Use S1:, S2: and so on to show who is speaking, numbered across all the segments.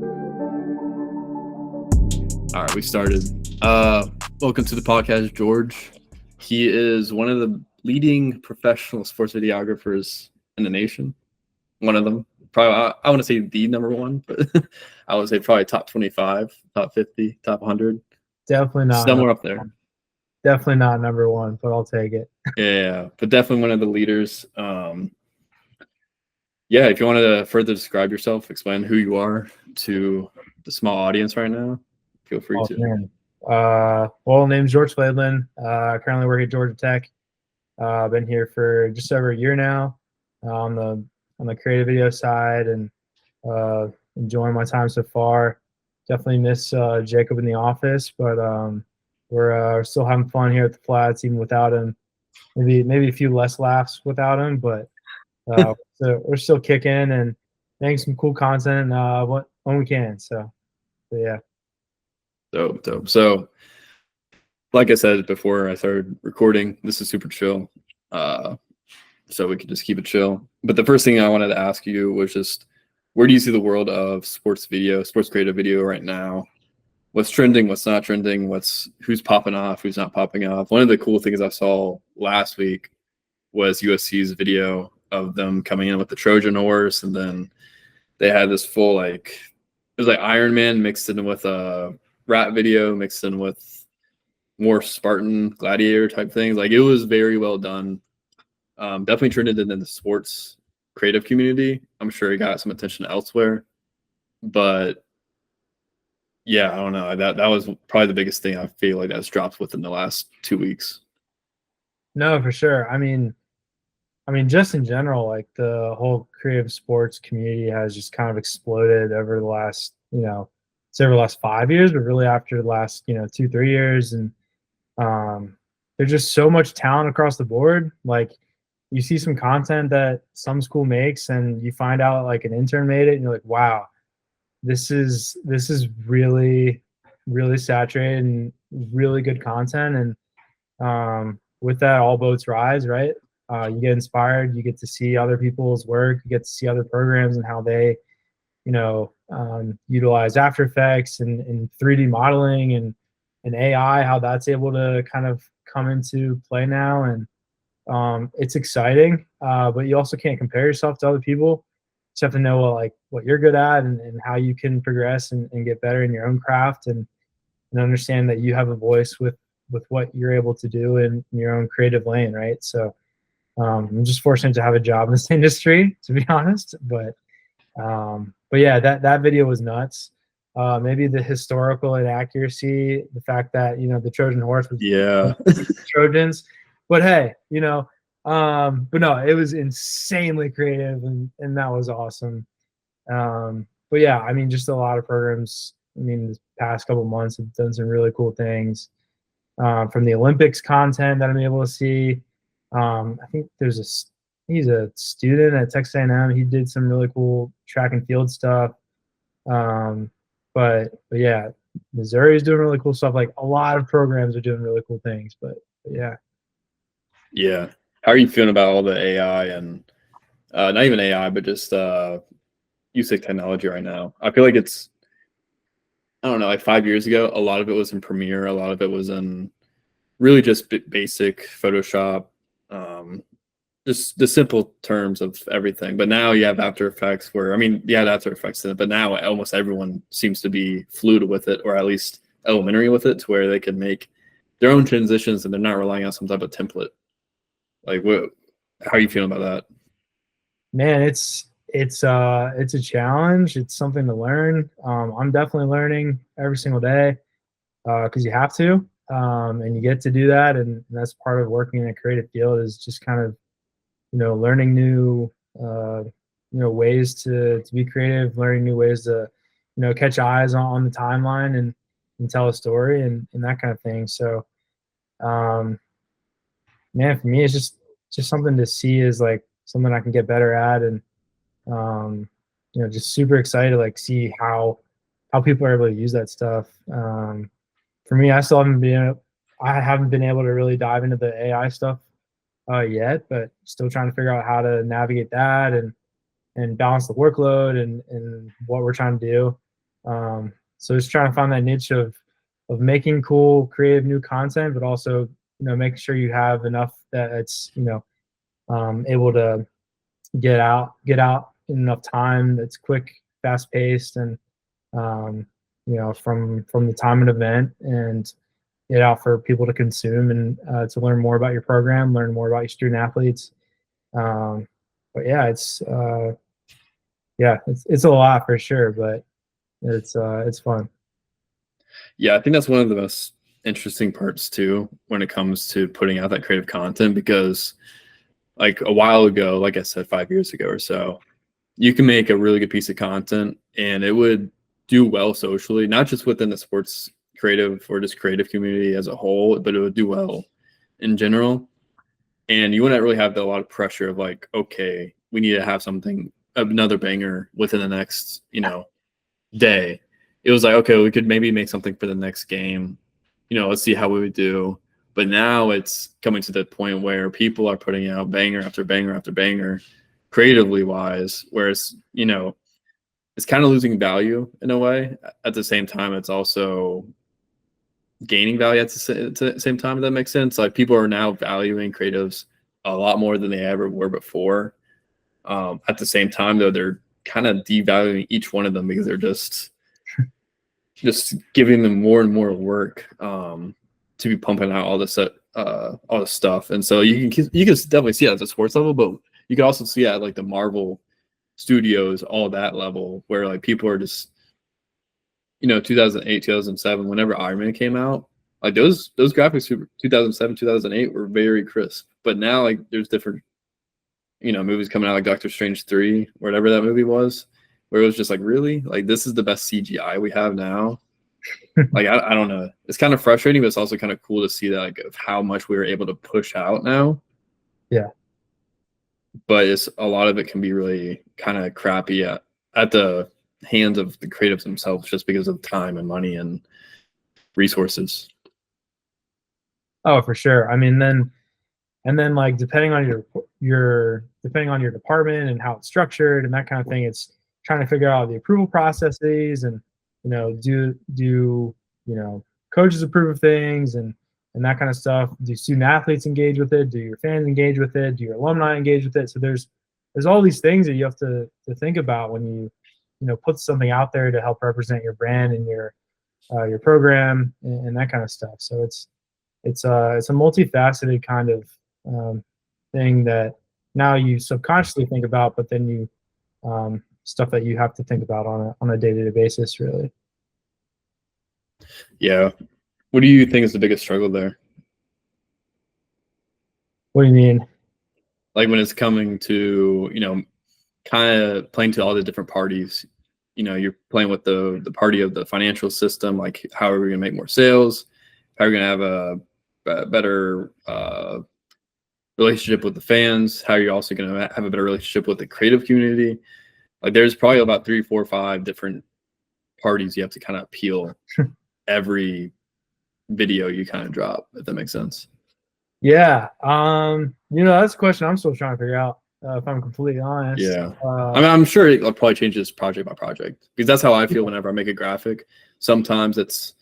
S1: All right, we started. Welcome to the podcast, George. He is one of the leading professional sports videographers in the nation. One of them. Probably, I want to say the number one, but I would say probably top 25, top 50, top 100.
S2: Definitely not.
S1: Somewhere up there.
S2: Definitely not number one, but I'll take it.
S1: Yeah, but definitely one of the leaders. Yeah, if you wanted to further describe yourself, explain who you are to the small audience right now, feel free to.
S2: Man. Well, name's George Fladeland. I currently work at Georgia Tech. I've been here for just over a year now on the creative video side, and enjoying my time so far. Definitely miss Jacob in the office, but we're still having fun here at the Flats, even without him. Maybe a few less laughs without him, but so we're still kicking and making some cool content when we can. So yeah.
S1: Dope. So, like I said before I started recording, this is super chill. So we could just keep it chill. But the first thing I wanted to ask you was just, where do you see the world of sports creative video right now? What's trending, what's not trending, who's popping off, who's not popping off? One of the cool things I saw last week was USC's video of them coming in with the Trojan horse, and then they had this full, like, it was like Iron Man mixed in with a rap video, mixed in with more Spartan gladiator type things. Like, it was very well done. Definitely trended in the sports creative community. I'm sure it got some attention elsewhere, but yeah, I don't know. That was probably the biggest thing I feel like that's dropped within the last 2 weeks.
S2: No, for sure. I mean, just in general, like the whole creative sports community has just kind of exploded over the last, say over the last 5 years, but really after the last, 2-3 years. And there's just so much talent across the board. Like, you see some content that some school makes and you find out like an intern made it and you're like, wow, this is really, really saturated and really good content. And with that, all boats rise, right? You get inspired, you get to see other people's work, you get to see other programs and how they, utilize After Effects and 3D modeling and AI, how that's able to kind of come into play now. And it's exciting, but you also can't compare yourself to other people. You just have to know what you're good at and how you can progress and get better in your own craft, and understand that you have a voice with what you're able to do in your own creative lane, right? So I'm just fortunate to have a job in this industry, to be honest. But yeah, that video was nuts. Maybe the historical inaccuracy, the fact that the Trojan horse was Trojans, but hey, but no, it was insanely creative and that was awesome. But yeah, I mean, just a lot of programs. I mean, this past couple months have done some really cool things. From the Olympics content that I'm able to see. I think he's a student at Texas A&M. He did some really cool track and field stuff. But yeah, Missouri's doing really cool stuff. Like, a lot of programs are doing really cool things. But yeah.
S1: Yeah. How are you feeling about all the AI and not even AI, but just use of technology right now? I feel like it's, I don't know, like 5 years ago, a lot of it was in Premiere, a lot of it was in really just basic Photoshop, just the simple terms of everything. But now you have After Effects where, I mean, you had After Effects in it, but now almost everyone seems to be fluid with it, or at least elementary with it, to where they can make their own transitions and they're not relying on some type of template. Like, how are you feeling about that?
S2: Man, it's a challenge. It's something to learn. I'm definitely learning every single day because you have to, and you get to do that, and that's part of working in a creative field, is just kind of learning new ways to be creative, learning new ways to catch eyes on the timeline and tell a story and that kind of thing. So man, for me, it's just something to see, is like something I can get better at, and just super excited to like see how people are able to use that stuff. For me, I haven't been able to really dive into the AI stuff yet, but still trying to figure out how to navigate that and balance the workload and what we're trying to do. So just trying to find that niche of making cool, creative, new content, but also making sure you have enough that it's able to get out in enough time. That's quick, fast paced, and from the time and event, and get out for people to consume and to learn more about your program, learn more about your student athletes. But yeah, it's a lot for sure, but it's fun.
S1: Yeah, I think that's one of the most interesting parts too when it comes to putting out that creative content, because like a while ago, like I said, 5 years ago or so, you can make a really good piece of content and it would do well socially, not just within the sports creative or just creative community as a whole, but it would do well in general. And you wouldn't really have a lot of pressure of like, okay, we need to have something, another banger within the next, day. It was like, okay, we could maybe make something for the next game. Let's see how we would do. But now it's coming to the point where people are putting out banger after banger after banger, creatively wise, whereas, it's kind of losing value in a way. At the same time, it's also gaining value at the same time, if that makes sense. Like people are now valuing creatives a lot more than they ever were before. At the same time, though, they're kind of devaluing each one of them because they're just giving them more and more work to be pumping out all this stuff. And so you can definitely see it at the sports level, but you can also see it at like the Marvel Studios, all that level, where like people are just 2008, 2007, whenever Iron Man came out, like those graphics for 2007, 2008 were very crisp. But now like there's different movies coming out like Doctor Strange 3, whatever that movie was, where it was just like, really? Like this is the best CGI we have now? Like I don't know. It's kind of frustrating, but it's also kind of cool to see that, like, of how much we were able to push out now.
S2: Yeah.
S1: But it's a lot of it can be really kind of crappy at the hands of the creatives themselves, just because of time and money and resources.
S2: Oh, for sure. I mean, then like depending on your department and how it's structured and that kind of thing, it's trying to figure out the approval processes and do coaches approve of things and that kind of stuff. Do student athletes engage with it? Do your fans engage with it? Do your alumni engage with it? So there's all these things that you have to think about when you put something out there to help represent your brand and your program and that kind of stuff. So it's a multifaceted kind of thing that now you subconsciously think about, but then you stuff that you have to think about on a day-to-day basis, really.
S1: Yeah. What do you think is the biggest struggle there?
S2: What do you mean?
S1: Like when it's coming to, kind of playing to all the different parties, you're playing with the party of the financial system, like how are we going to make more sales? How are we going to have a better relationship with the fans? How are you also going to have a better relationship with the creative community? Like there's probably about 3, 4, 5 different parties you have to kind of appeal every video you kind of drop, if that makes sense.
S2: Yeah. That's a question I'm still trying to figure out, if I'm completely honest.
S1: Yeah. I mean, I'm sure it'll probably change this project by project, because that's how I feel whenever I make a graphic. Sometimes it's,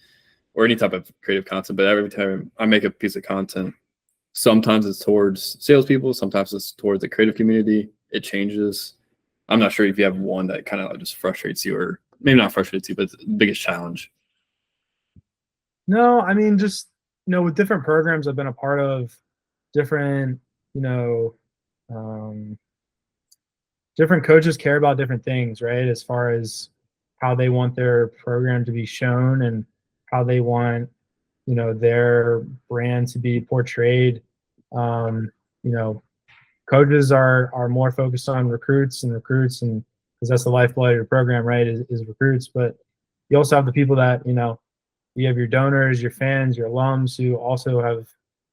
S1: or any type of creative content, but every time I make a piece of content, sometimes it's towards salespeople, sometimes it's towards the creative community. It changes. I'm not sure if you have one that kind of just frustrates you, or maybe not frustrates you, but it's the biggest challenge.
S2: No, I mean, just with different programs I've been a part of, different um, different coaches care about different things, right? As far as how they want their program to be shown and how they want their brand to be portrayed. Um, you know, Coaches are more focused on recruits, and because that's the lifeblood of your program, right? Is recruits, but you also have the people that you have your donors, your fans, your alums who also have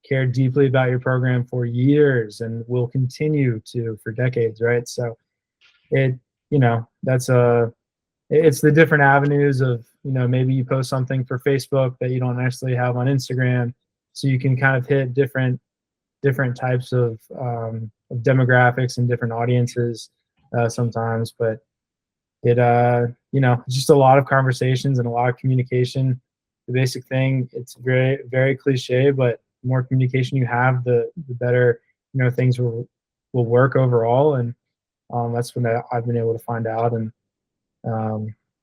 S2: cared deeply about your program for years and will continue to for decades, right? So that's it's the different avenues of maybe you post something for Facebook that you don't necessarily have on Instagram, so you can kind of hit different types of demographics and different audiences sometimes. But it's just a lot of conversations and a lot of communication. The basic thing, it's very, very cliche, but the more communication you have, the better, things will work overall. And that's when I've been able to find out. And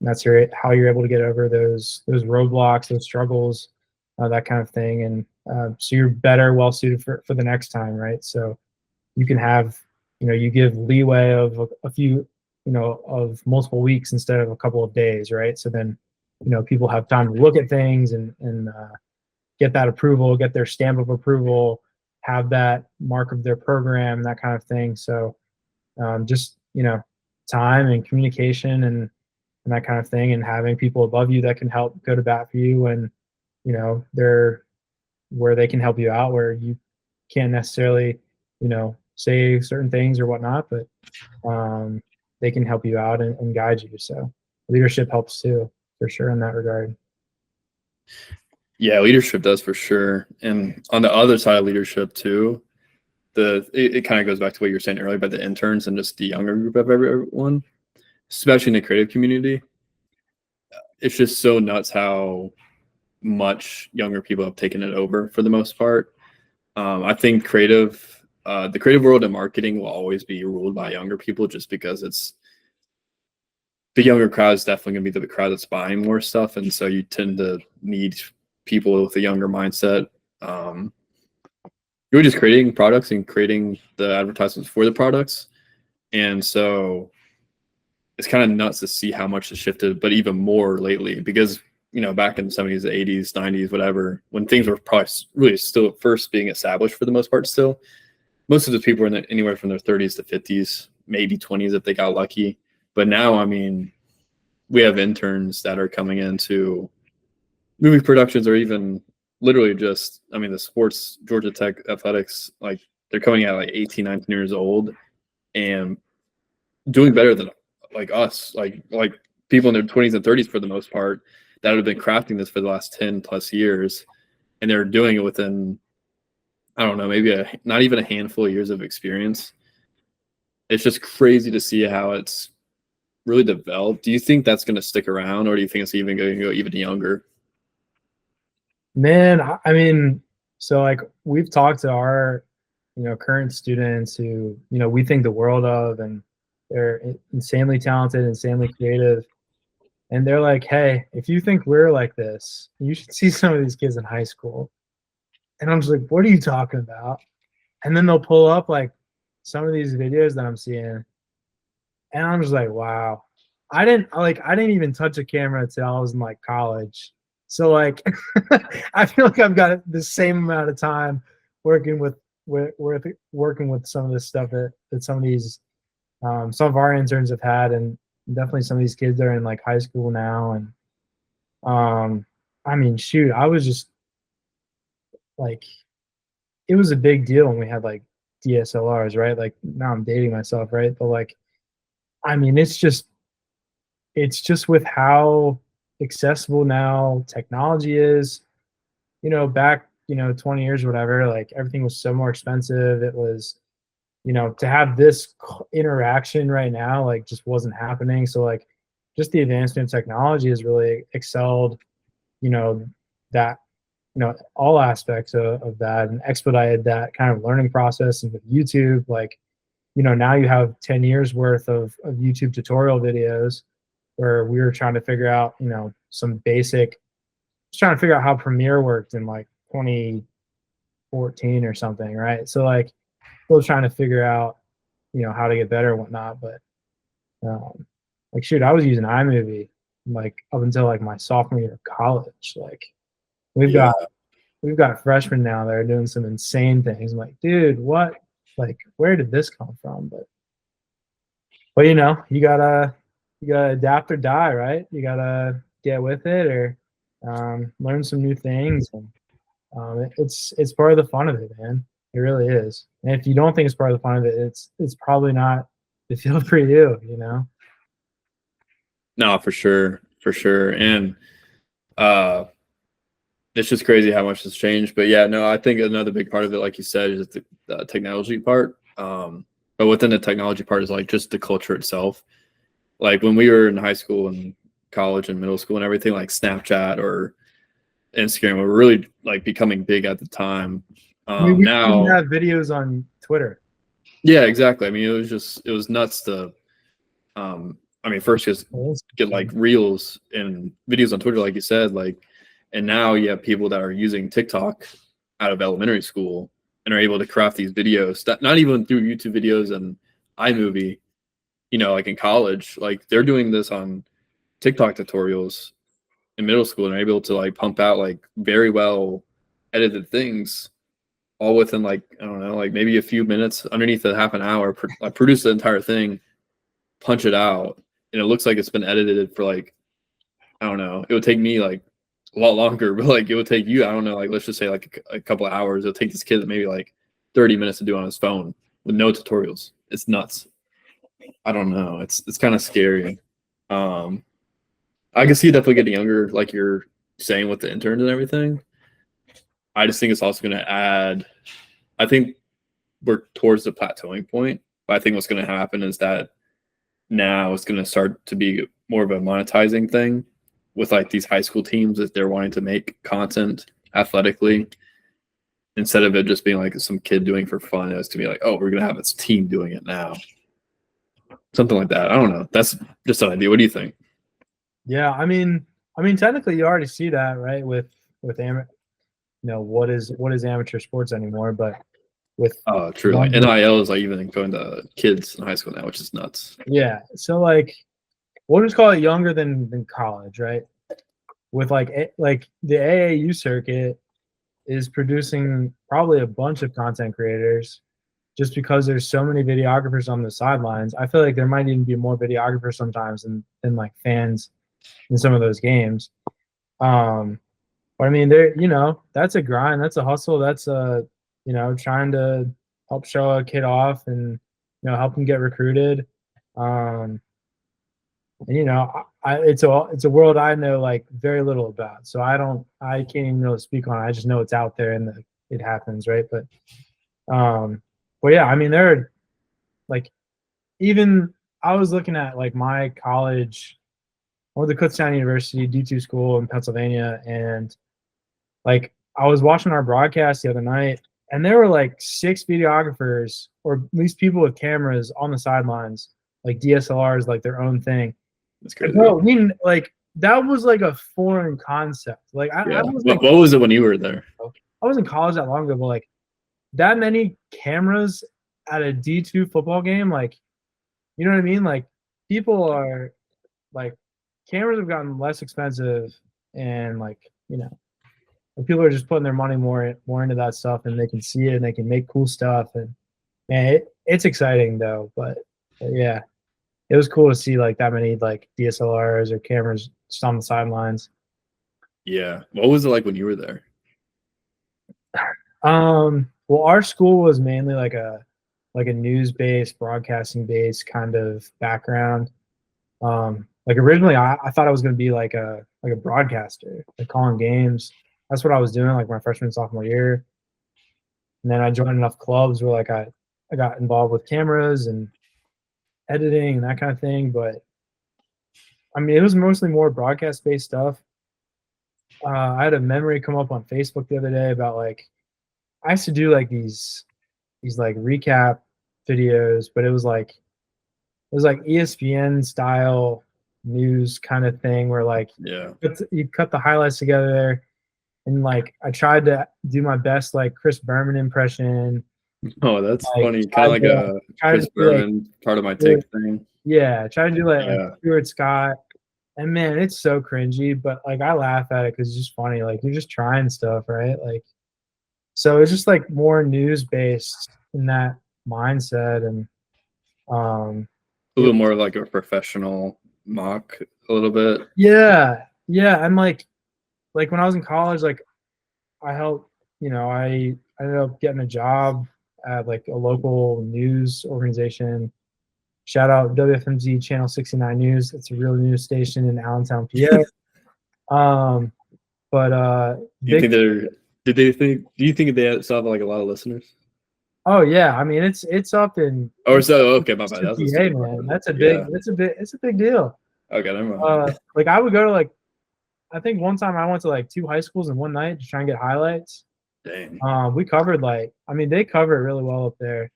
S2: that's how you're able to get over those roadblocks, those struggles, that kind of thing. And so you're better, well suited for the next time, right? So you can have, you give leeway of a few, of multiple weeks instead of a couple of days, right? So then, people have time to look at things and get that approval, get their stamp of approval, have that mark of their program, that kind of thing. So just, time and communication and that kind of thing, and having people above you that can help go to bat for you, and they're where they can help you out where you can't necessarily say certain things or whatnot, but they can help you out and guide you. So leadership helps too, for sure, in that regard.
S1: Yeah, leadership does for sure. And on the other side of leadership too, it kind of goes back to what you were saying earlier about the interns and just the younger group of everyone, especially in the creative community. It's just so nuts how much younger people have taken it over for the most part. I think the creative world and marketing will always be ruled by younger people, just because it's the younger crowd is definitely going to be the crowd that's buying more stuff. And so you tend to need people with a younger mindset. You're just creating products and creating the advertisements for the products. And so it's kind of nuts to see how much it's shifted, but even more lately, because, back in the 70s, the 80s, 90s, whatever, when things were probably really still at first being established for the most part still, most of the people were anywhere from their 30s to 50s, maybe 20s if they got lucky. But now, I mean, we have interns that are coming into movie productions, or even literally just, the sports, Georgia Tech athletics, like they're coming out like 18, 19 years old and doing better than like us, like people in their 20s and 30s for the most part that have been crafting this for the last 10 plus years. And they're doing it within, I don't know, maybe not even a handful of years of experience. It's just crazy to see how it's really developed. Do you think that's going to stick around, or do you think it's even going to go even younger?
S2: Man, I mean, so like we've talked to our, current students who, we think the world of, and they're insanely talented, insanely creative. And they're like, hey, if you think we're like this, you should see some of these kids in high school. And I'm just like, what are you talking about? And then they'll pull up like some of these videos that I'm seeing. And I'm just like, wow. I didn't even touch a camera until I was in like college. So like I feel like I've got the same amount of time working with working with some of this stuff that some of these some of our interns have had, and definitely some of these kids are in like high school now. And I mean, shoot, I was just like, it was a big deal when we had like DSLRs, right? Like now I'm dating myself, right? But like, I mean, it's just with how accessible now technology is. Back 20 years or whatever, like everything was so more expensive. It was, to have this interaction right now, like just wasn't happening. So like just the advancement of technology has really excelled, that, all aspects of that, and expedited that kind of learning process. And with YouTube, like, now you have 10 years worth of YouTube tutorial videos, where we were trying to figure out, some basic, just trying to figure out how Premiere worked in like 2014 or something, right? So like, still trying to figure out, how to get better and whatnot. But like, shoot, I was using iMovie like up until like my sophomore year of college. Like, we've
S1: Yeah.
S2: got freshmen now that are doing some insane things. I'm like, dude, what? Like, where did this come from? But you gotta adapt or die, right? You gotta get with it, or learn some new things. And it's part of the fun of it, man. It really is. And if you don't think it's part of the fun of it, it's probably not the field for you.
S1: No, for sure. For sure. And it's just crazy how much has changed. But yeah, no, I think another big part of it, like you said, is the technology part. But within the technology part is like just the culture itself. like when we were in high school and college and middle school and everything, like Snapchat or Instagram were really like becoming big at the time.
S2: I mean, we didn't even
S1: Now,
S2: have videos on Twitter.
S1: yeah, exactly. I mean, it was nuts to, I mean, first just get like reels and videos on Twitter, like you said, like, and now you have people that are using TikTok out of elementary school and are able to craft these videos that not even through YouTube videos and iMovie, you know, like in college, like they're doing this on TikTok tutorials in middle school and are able to like pump out like very well edited things all within like, I don't know, like maybe a few minutes underneath a half an hour, like produce the entire thing, punch it out. And it looks like it's been edited for like, I don't know, it would take me like a lot longer, but like it would take you, I don't know, like let's just say like a couple of hours. It'll take this kid maybe like 30 minutes to do on his phone with no tutorials. It's nuts. I don't know. It's kind of scary. I can see definitely getting younger, like you're saying with the interns and everything. I just think it's also going to add. I think we're towards the plateauing point, but I think what's going to happen is that now it's going to start to be more of a monetizing thing with like these high school teams that they're wanting to make content athletically instead of it just being like some kid doing for fun. It's to be like, oh, we're going to have this team doing it now, something like that. I don't know. That's just an idea. What do you think?
S2: Yeah, I mean, technically, you already see that, right? With what is amateur sports anymore? But with
S1: True. Like NIL is like even going to kids in high school now, which is nuts.
S2: Yeah, so like we'll just call it younger than college, right? With like the AAU circuit is producing probably a bunch of content creators just because there's so many videographers on the sidelines. I feel like there might even be more videographers sometimes than like fans in some of those games. But I mean, that's a grind, that's a hustle, that's trying to help show a kid off and help him get recruited. And it's a world I know like very little about, so I can't even really speak on it. I just know it's out there and it happens, right? But yeah, I mean, there are like, even I was looking at like my college, or the Kutztown University D2 school in Pennsylvania, and like I was watching our broadcast the other night, and there were like 6 videographers, or at least people with cameras on the sidelines, like DSLRs, like their own thing.
S1: That's crazy.
S2: Bro, like that was like a foreign concept. Like I was
S1: what was it when you were there?
S2: I was in college that long ago, but like that many cameras at a D2 football game, like, you know what I mean? Like people are like, cameras have gotten less expensive, and like, people are just putting their money more into that stuff, and they can see it and they can make cool stuff, and man, it's exciting though. But yeah, it was cool to see like that many like DSLRs or cameras just on the sidelines.
S1: Yeah. What was it like when you were there?
S2: Well, our school was mainly like a news-based, broadcasting-based kind of background. Like originally I thought I was going to be like a broadcaster, like calling games. That's what I was doing like my freshman, sophomore year. And then I joined enough clubs where like I got involved with cameras and editing and that kind of thing. But I mean, it was mostly more broadcast-based stuff. I had a memory come up on Facebook the other day about like, I used to do like these like recap videos, but it was like ESPN style news kind of thing where like you cut the highlights together, and like I tried to do my best like Chris Berman impression.
S1: Oh, that's like, funny. Kind of like a Chris Berman like, part of my take thing.
S2: Yeah, try to do like Stuart Scott. And man, it's so cringy, but like I laugh at it because it's just funny. Like you're just trying stuff, right? Like, so it's just like more news based in that mindset, and
S1: a little more like a professional mock, a little bit.
S2: Yeah. And like when I was in college, like I helped, I ended up getting a job at like a local news organization. Shout out WFMZ Channel 69 News. It's a real news station in Allentown, PA.
S1: Do you think they still have like a lot of listeners?
S2: Oh yeah, I mean it's up in
S1: Or so okay, my bad.
S2: Eastern
S1: That's a
S2: PA,
S1: stupid
S2: man.
S1: question.
S2: That's a big
S1: Yeah.
S2: it's a big deal.
S1: Okay, never mind.
S2: Like I would go to like I think one time I went to like 2 high schools in one night to try and get highlights.
S1: Dang.
S2: We covered like I mean they cover it really well up there.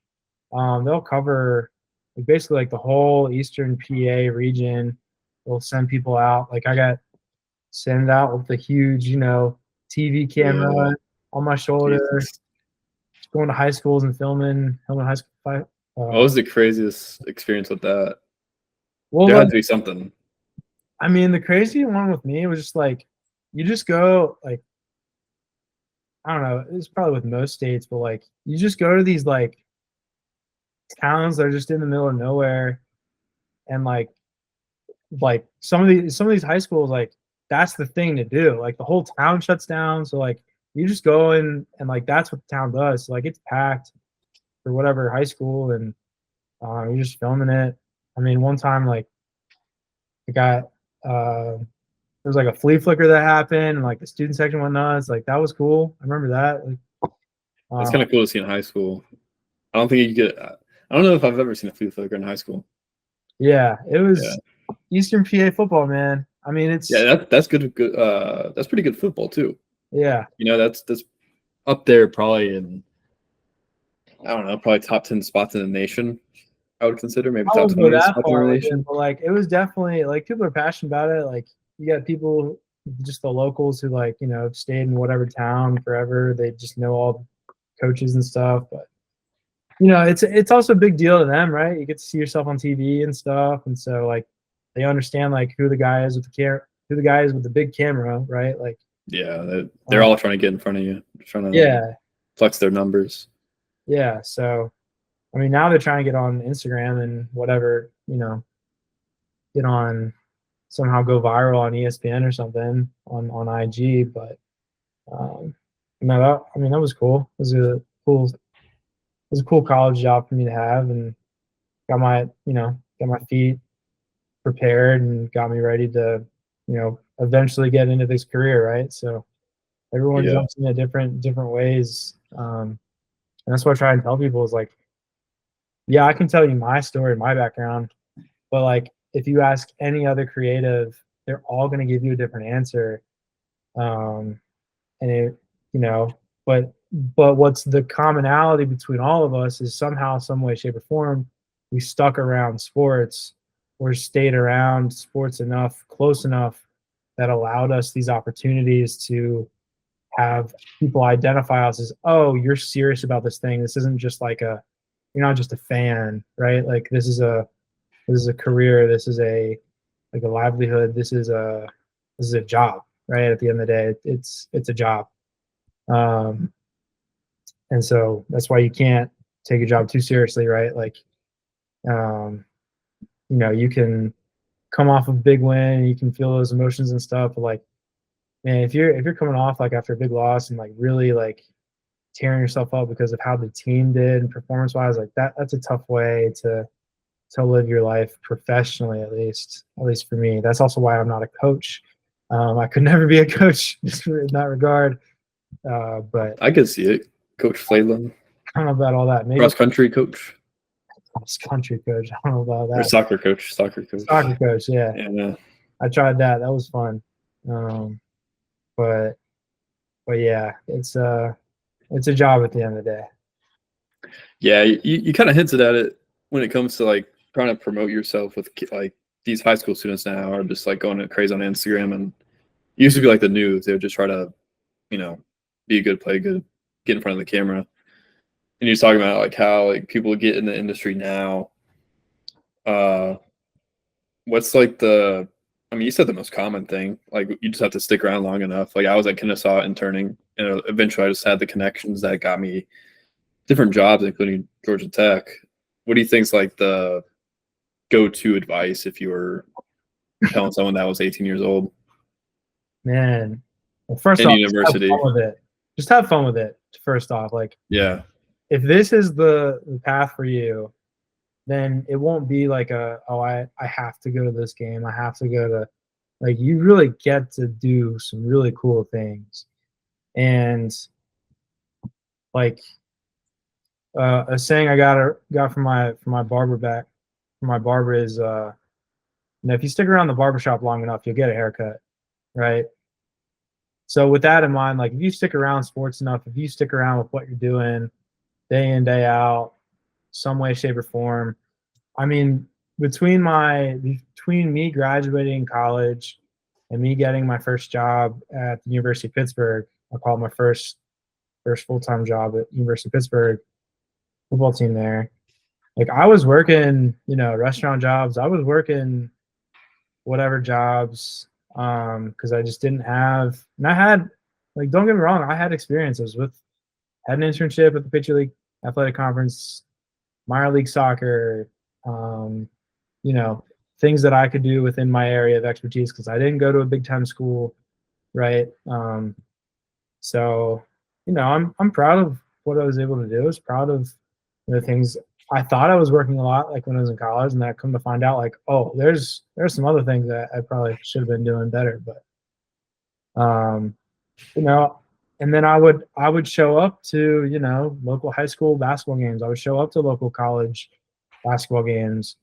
S2: They'll cover like, basically like the whole Eastern PA region. They'll send people out. Like I got sent out with the huge, TV
S1: Yeah.
S2: camera on my shoulder,
S1: Jesus.
S2: going to high schools and filming high school.
S1: What was the craziest experience with that?
S2: Well,
S1: There
S2: like
S1: had to be something.
S2: I mean, the crazy one with me was just like you just go like I don't know. It's probably with most states, but like you just go to these like towns that are just in the middle of nowhere, and like some of these high schools like that's the thing to do. Like the whole town shuts down, so like you just go in and like that's what the town does. So, like it's packed for whatever high school, and you're just filming it. I mean, one time like I got there was like a flea flicker that happened, and like the student section went nuts. Like that was cool. I remember that. Like,
S1: That's
S2: uh,
S1: kind of cool to see in high school. I don't think you get. I don't know if I've ever seen a flea flicker in high school.
S2: yeah, it
S1: Yeah.
S2: was Eastern PA football, man. I mean,
S1: Yeah,
S2: it's
S1: that's good. Good. That's pretty good football too.
S2: yeah.
S1: That's up there probably in I don't know, probably top 10 spots in the nation. I would consider maybe
S2: I
S1: top
S2: wouldn't go
S1: 20
S2: that
S1: spots in the
S2: far with it,
S1: nation.
S2: but like it was definitely like people are passionate about it. Like you got people, just the locals who like stayed in whatever town forever. They just know all the coaches and stuff. But it's also a big deal to them, right? You get to see yourself on TV and stuff, and so like they understand like who the guy is with the camera, who the guy is with the big camera, right? Like
S1: Yeah, they're
S2: uh,
S1: all trying to get in front of you, trying to
S2: yeah,
S1: flex their numbers.
S2: yeah. So I mean, now they're trying to get on Instagram and whatever, get on somehow go viral on ESPN or something on IG. But um, no, I mean that was cool. It was a cool college job for me to have, and got my feet prepared and got me ready to eventually get into this career, right? So everyone
S1: Yeah,
S2: jumps in at different ways, and that's what I try and tell people is like, yeah, I can tell you my story, my background, but like if you ask any other creative, they're all going to give you a different answer. Um, and it, you know, but what's the commonality between all of us is somehow, some way, shape, or form, we stuck around sports or stayed around sports enough, close enough that allowed us these opportunities to have people identify us as, oh, you're serious about this thing. This isn't just like you're not just a fan, right? Like this is a career. This is like a livelihood. This is a job, right? At the end of the day, it's a job. Um, and so that's why you can't take a job too seriously, right? Like, um, you can come off a big win, you can feel those emotions and stuff, but like, man, if you're coming off like after a big loss and like really like tearing yourself up because of how the team did and performance wise, like that's a tough way to live your life professionally, at least for me. That's also why I'm not a coach. I could never be a coach just in that regard. But
S1: I could see it. Coach Fladeland,
S2: I don't know about all that. Maybe
S1: cross country coach
S2: cross country coach. I don't know about
S1: or
S2: that.
S1: soccer coach, soccer coach.
S2: Soccer coach, yeah.
S1: Yeah,
S2: I tried that. That was fun. Um, but but yeah, it's a job at the end of the day.
S1: yeah. You kind of hinted at it when it comes to like trying to promote yourself with like these high school students now are just like going crazy on Instagram and it used to be like the news. They would just try to you know be a good, play good, get in front of the camera. And you're talking about like how like people get in the industry now. Uh, what's like the? I mean, you said the most common thing. Like you just have to stick around long enough. Like I was at Kennesaw interning, and eventually I just had the connections that got me different jobs, including Georgia Tech. What do you think's like the go-to advice if you were telling someone that was 18 years old
S2: Man, well, first
S1: in
S2: off, just have
S1: university?
S2: fun with it. Just have fun with it. First off, like
S1: Yeah,
S2: if this is the path for you, then it won't be like I have to go to this game. I have to go to like you really get to do some really cool things. And like A saying I got from my barber is if you stick around the barbershop long enough, you'll get a haircut, right? So with that in mind, like if you stick around sports enough, if you stick around with what you're doing day in, day out, some way, shape, or form, I mean, between me graduating college and me getting my first job at the University of Pittsburgh, I call it my first full time job at University of Pittsburgh football team there. Like I was working, restaurant jobs. I was working whatever jobs because I just didn't have. And I had, like, don't get me wrong, I had experiences had an internship at the Pitcher League Athletic Conference, minor league soccer, um, you know, things that I could do within my area of expertise because I didn't go to a big time school, right? So, I'm proud of what I was able to do. I was proud of the things I thought I was working a lot, like when I was in college, and then I come to find out, like, oh, there's some other things that I probably should have been doing better. But, you know, and then I would show up to local high school basketball games. I would show up to local college basketball games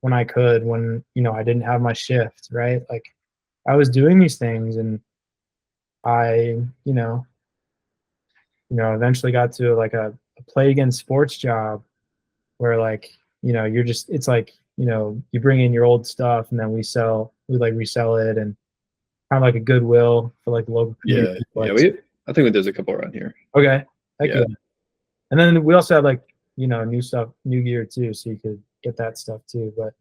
S2: when I could, when I didn't have my shift, right? Like I was doing these things, and I eventually got to like a play against sports job where like you're just it's like you bring in your old stuff and then we like resell it, and kind of like a goodwill for like the local community.
S1: Yeah.
S2: Like,
S1: I think there's a couple around here.
S2: okay, heck
S1: Yeah.
S2: yeah. And then we also had like new stuff, new gear too, so you could get that stuff too. But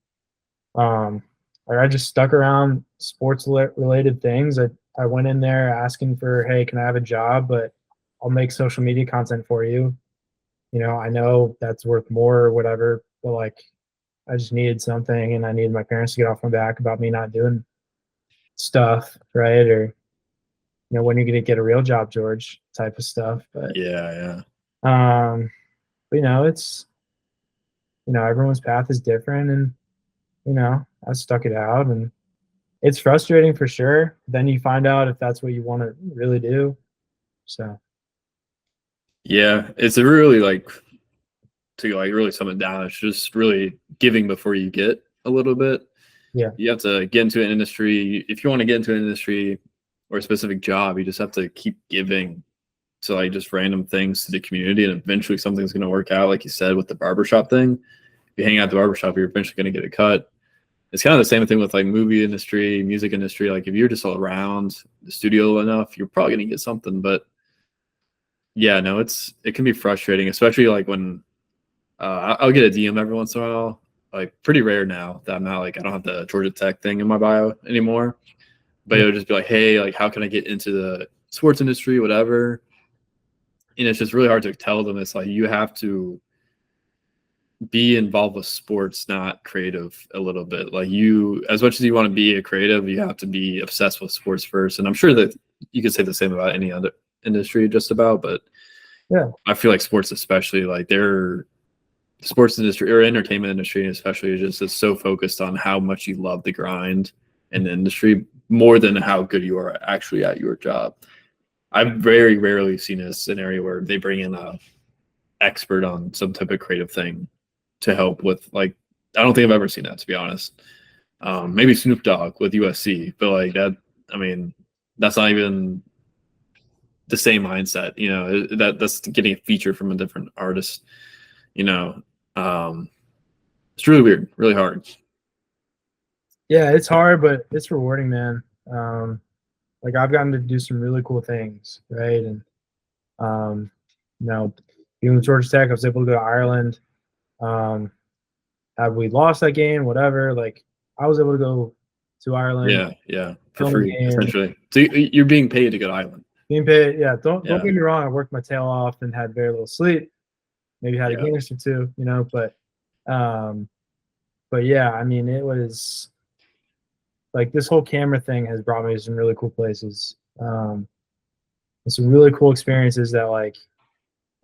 S2: like I just stuck around sports related things. I went in there asking for, hey, can I have a job, but I'll make social media content for you. I know that's worth more or whatever, but like I just needed something, and I needed my parents to get off my back about me not doing stuff, right? Or when are you gonna get a real job, George? Type of stuff. But
S1: Yeah.
S2: but it's everyone's path is different, and I stuck it out, and it's frustrating for sure. Then you find out if that's what you want to really do. So
S1: Yeah. It's a really to really sum it down, it's just really giving before you get a little bit.
S2: yeah,
S1: You have to get into an industry. If you want to get into an industry or a specific job, you just have to keep giving to like just random things to the community, and eventually something's going to work out. Like you said with the barbershop thing, if you hang out at the barbershop, you're eventually going to get a cut. It's kind of the same thing with like movie industry, music industry. Like if you're just all around the studio enough, you're probably going to get something. But yeah, no, it can be frustrating, especially like when I'll get a DM every once in a while. Like pretty rare now that I'm not like I don't have the Georgia Tech thing in my bio anymore. But
S2: yeah,
S1: it'll just be like, hey, like how can I get into the sports industry, whatever. And it's just really hard to tell them. It's like you have to be involved with sports, not creative a little bit. Like you, as much as you want to be a creative, you have to be obsessed with sports first. And I'm sure that you could say the same about any other industry just about, but
S2: yeah,
S1: I feel like sports especially, like they're sports industry or entertainment industry especially is so focused on how much you love the grind in the industry more than how good you are actually at your job. I've very rarely seen a scenario where they bring in a expert on some type of creative thing to help with like I don't think I've ever seen that, to be honest. Maybe Snoop Dogg with USC, but like that, I mean, that's not even the same mindset. That's getting a feature from a different artist. You know, um, it's really weird, really hard.
S2: yeah. It's hard, but it's rewarding, man. Like I've gotten to do some really cool things, right? And um, you know, even with Georgia Tech, I was able to go to Ireland. Um, have we lost that game? Whatever. Like I was able to go to Ireland,
S1: Yeah, for
S2: film a
S1: free
S2: game,
S1: essentially. So you're being paid to go to Ireland.
S2: being paid. Yeah, don't
S1: Yeah,
S2: get me wrong. I worked my tail off and had very little sleep. Maybe had a
S1: yeah,
S2: game or two, um, but yeah, I mean, it was like this whole camera thing has brought me to some really cool places. And some really cool experiences that like,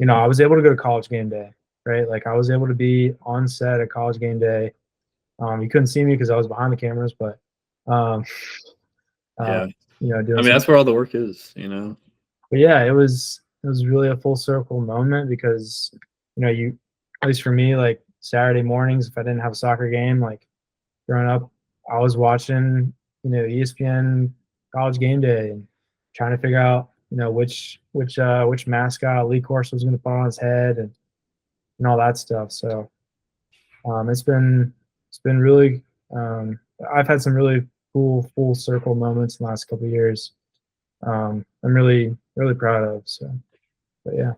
S2: I was able to go to college game day, right? Like I was able to be on set at college game day. You couldn't see me because I was behind the cameras, but um, uh,
S1: yeah. I
S2: doing
S1: mean,
S2: some.
S1: that's where all the work is.
S2: But yeah, it was really a full circle moment because you, at least for me, like Saturday mornings, if I didn't have a soccer game, like growing up, I was watching, ESPN College Game Day and trying to figure out, which mascot Lee Corso was going to put on his head and all that stuff. So it's been really I've had some really cool full circle moments in the last couple of years. I'm really really proud of. So, but yeah.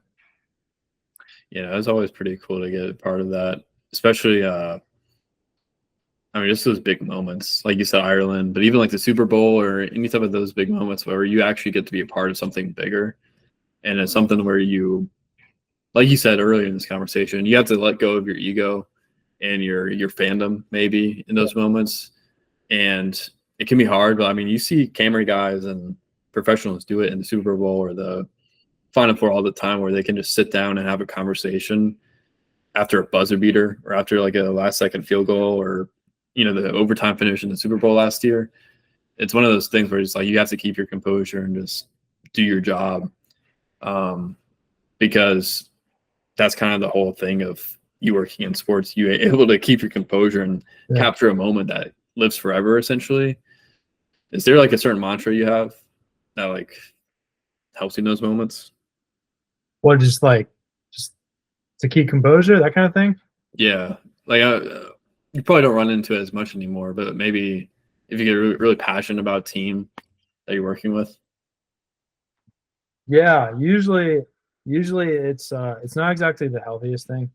S1: Yeah, it's always pretty cool to get a part of that, especially I mean, just those big moments, like you said, Ireland, but even like the Super Bowl or any type of those big moments where you actually get to be a part of something bigger. And it's something where you, like you said earlier in this conversation, you have to let go of your ego and your fandom maybe in those moments. And it can be hard, but I mean, you see camera guys and professionals do it in the Super Bowl or the Final Four all the time where they can just sit down and have a conversation after a buzzer beater or after like a last second field goal or the overtime finish in the Super Bowl last year. It's one of those things where it's like you have to keep your composure and just do your job, because that's kind of the whole thing of you working in sports. You're able to keep your composure and capture a moment that lives forever, essentially. Is there like a certain mantra you have that like helps you in those moments?
S2: What, just to keep composure, that kind of thing?
S1: Yeah, like you probably don't run into it as much anymore, but maybe if you get really, really passionate about a team that you're working with.
S2: Yeah, usually it's not exactly the healthiest thing,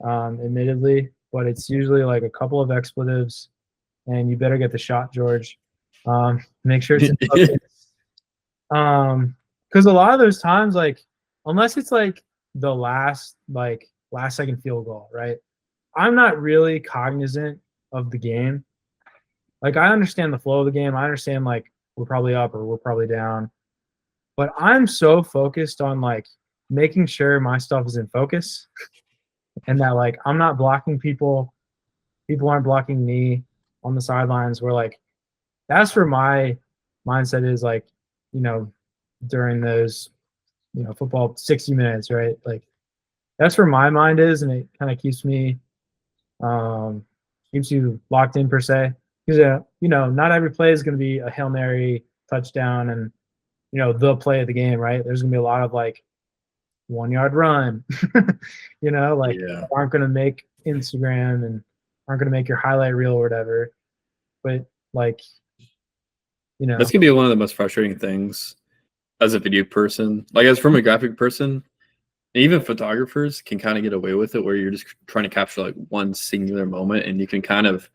S2: admittedly, but it's usually like a couple of expletives, and you better get the shot, George. Make sure it's in focus. Because a lot of those times, like, unless it's like the last second field goal, right? I'm not really cognizant of the game. Like, I understand the flow of the game. I understand like we're probably up or we're probably down, but I'm so focused on like making sure my stuff is in focus and that like I'm not blocking people, people aren't blocking me on the sidelines. Where like that's where my mindset is, like, during those, football 60 minutes, right? Like that's where my mind is, and it kind of keeps you locked in per se. Because not every play is going to be a Hail Mary touchdown and the play of the game, right? There's gonna be a lot of like 1 yard run, like aren't gonna make Instagram and aren't gonna make your highlight reel or whatever. But like,
S1: That's gonna be one of the most frustrating things as a video person. Like as from a graphic person, even photographers can kind of get away with it where you're just trying to capture like one singular moment, and you can kind of,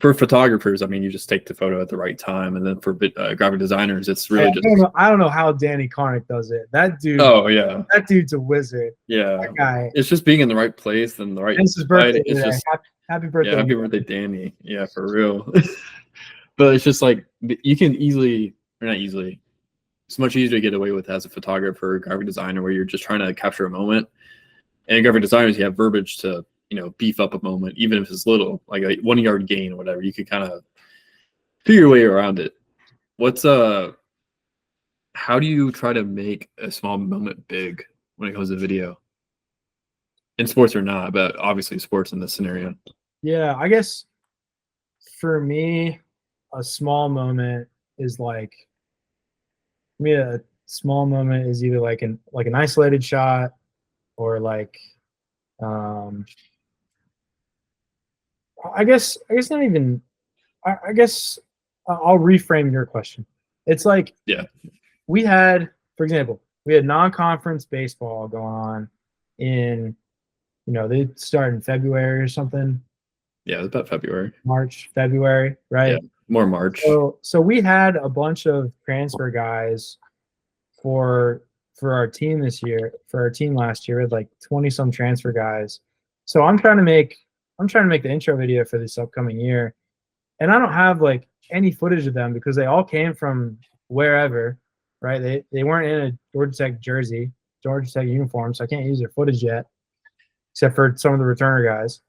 S1: for photographers, I mean, you just take the photo at the right time, and then for graphic designers, it's really
S2: I don't know how Danny Karnick does it. That dude.
S1: Oh yeah,
S2: that dude's a wizard.
S1: Yeah,
S2: that guy.
S1: It's just being in the right place and the right.
S2: It's his birthday.
S1: It's just
S2: happy birthday.
S1: Yeah, happy birthday, Danny. Yeah, for real. But it's just like you can easily, or not easily, it's much easier to get away with as a photographer or graphic designer where you're just trying to capture a moment. And graphic designers, you have verbiage to beef up a moment, even if it's little, like a 1 yard gain or whatever. You can kind of figure your way around it. How do you try to make a small moment big when it comes to video? In sports or not, but obviously sports in this scenario.
S2: Yeah, I guess for me, a small moment is like, a small moment is either like an isolated shot or like, I guess not even. I guess I'll reframe your question. It's like, we had, for example, we had non-conference baseball going on in, they start in February or something.
S1: Yeah, it was about February.
S2: March, February, right?
S1: Yeah, more March.
S2: So we had a bunch of transfer guys for our team this year. For our team last year, we had like 20 some transfer guys. So I'm trying to make the intro video for this upcoming year, and I don't have like any footage of them because they all came from wherever, right? They weren't in a Georgia Tech jersey, Georgia Tech uniform, so I can't use their footage yet, except for some of the returner guys.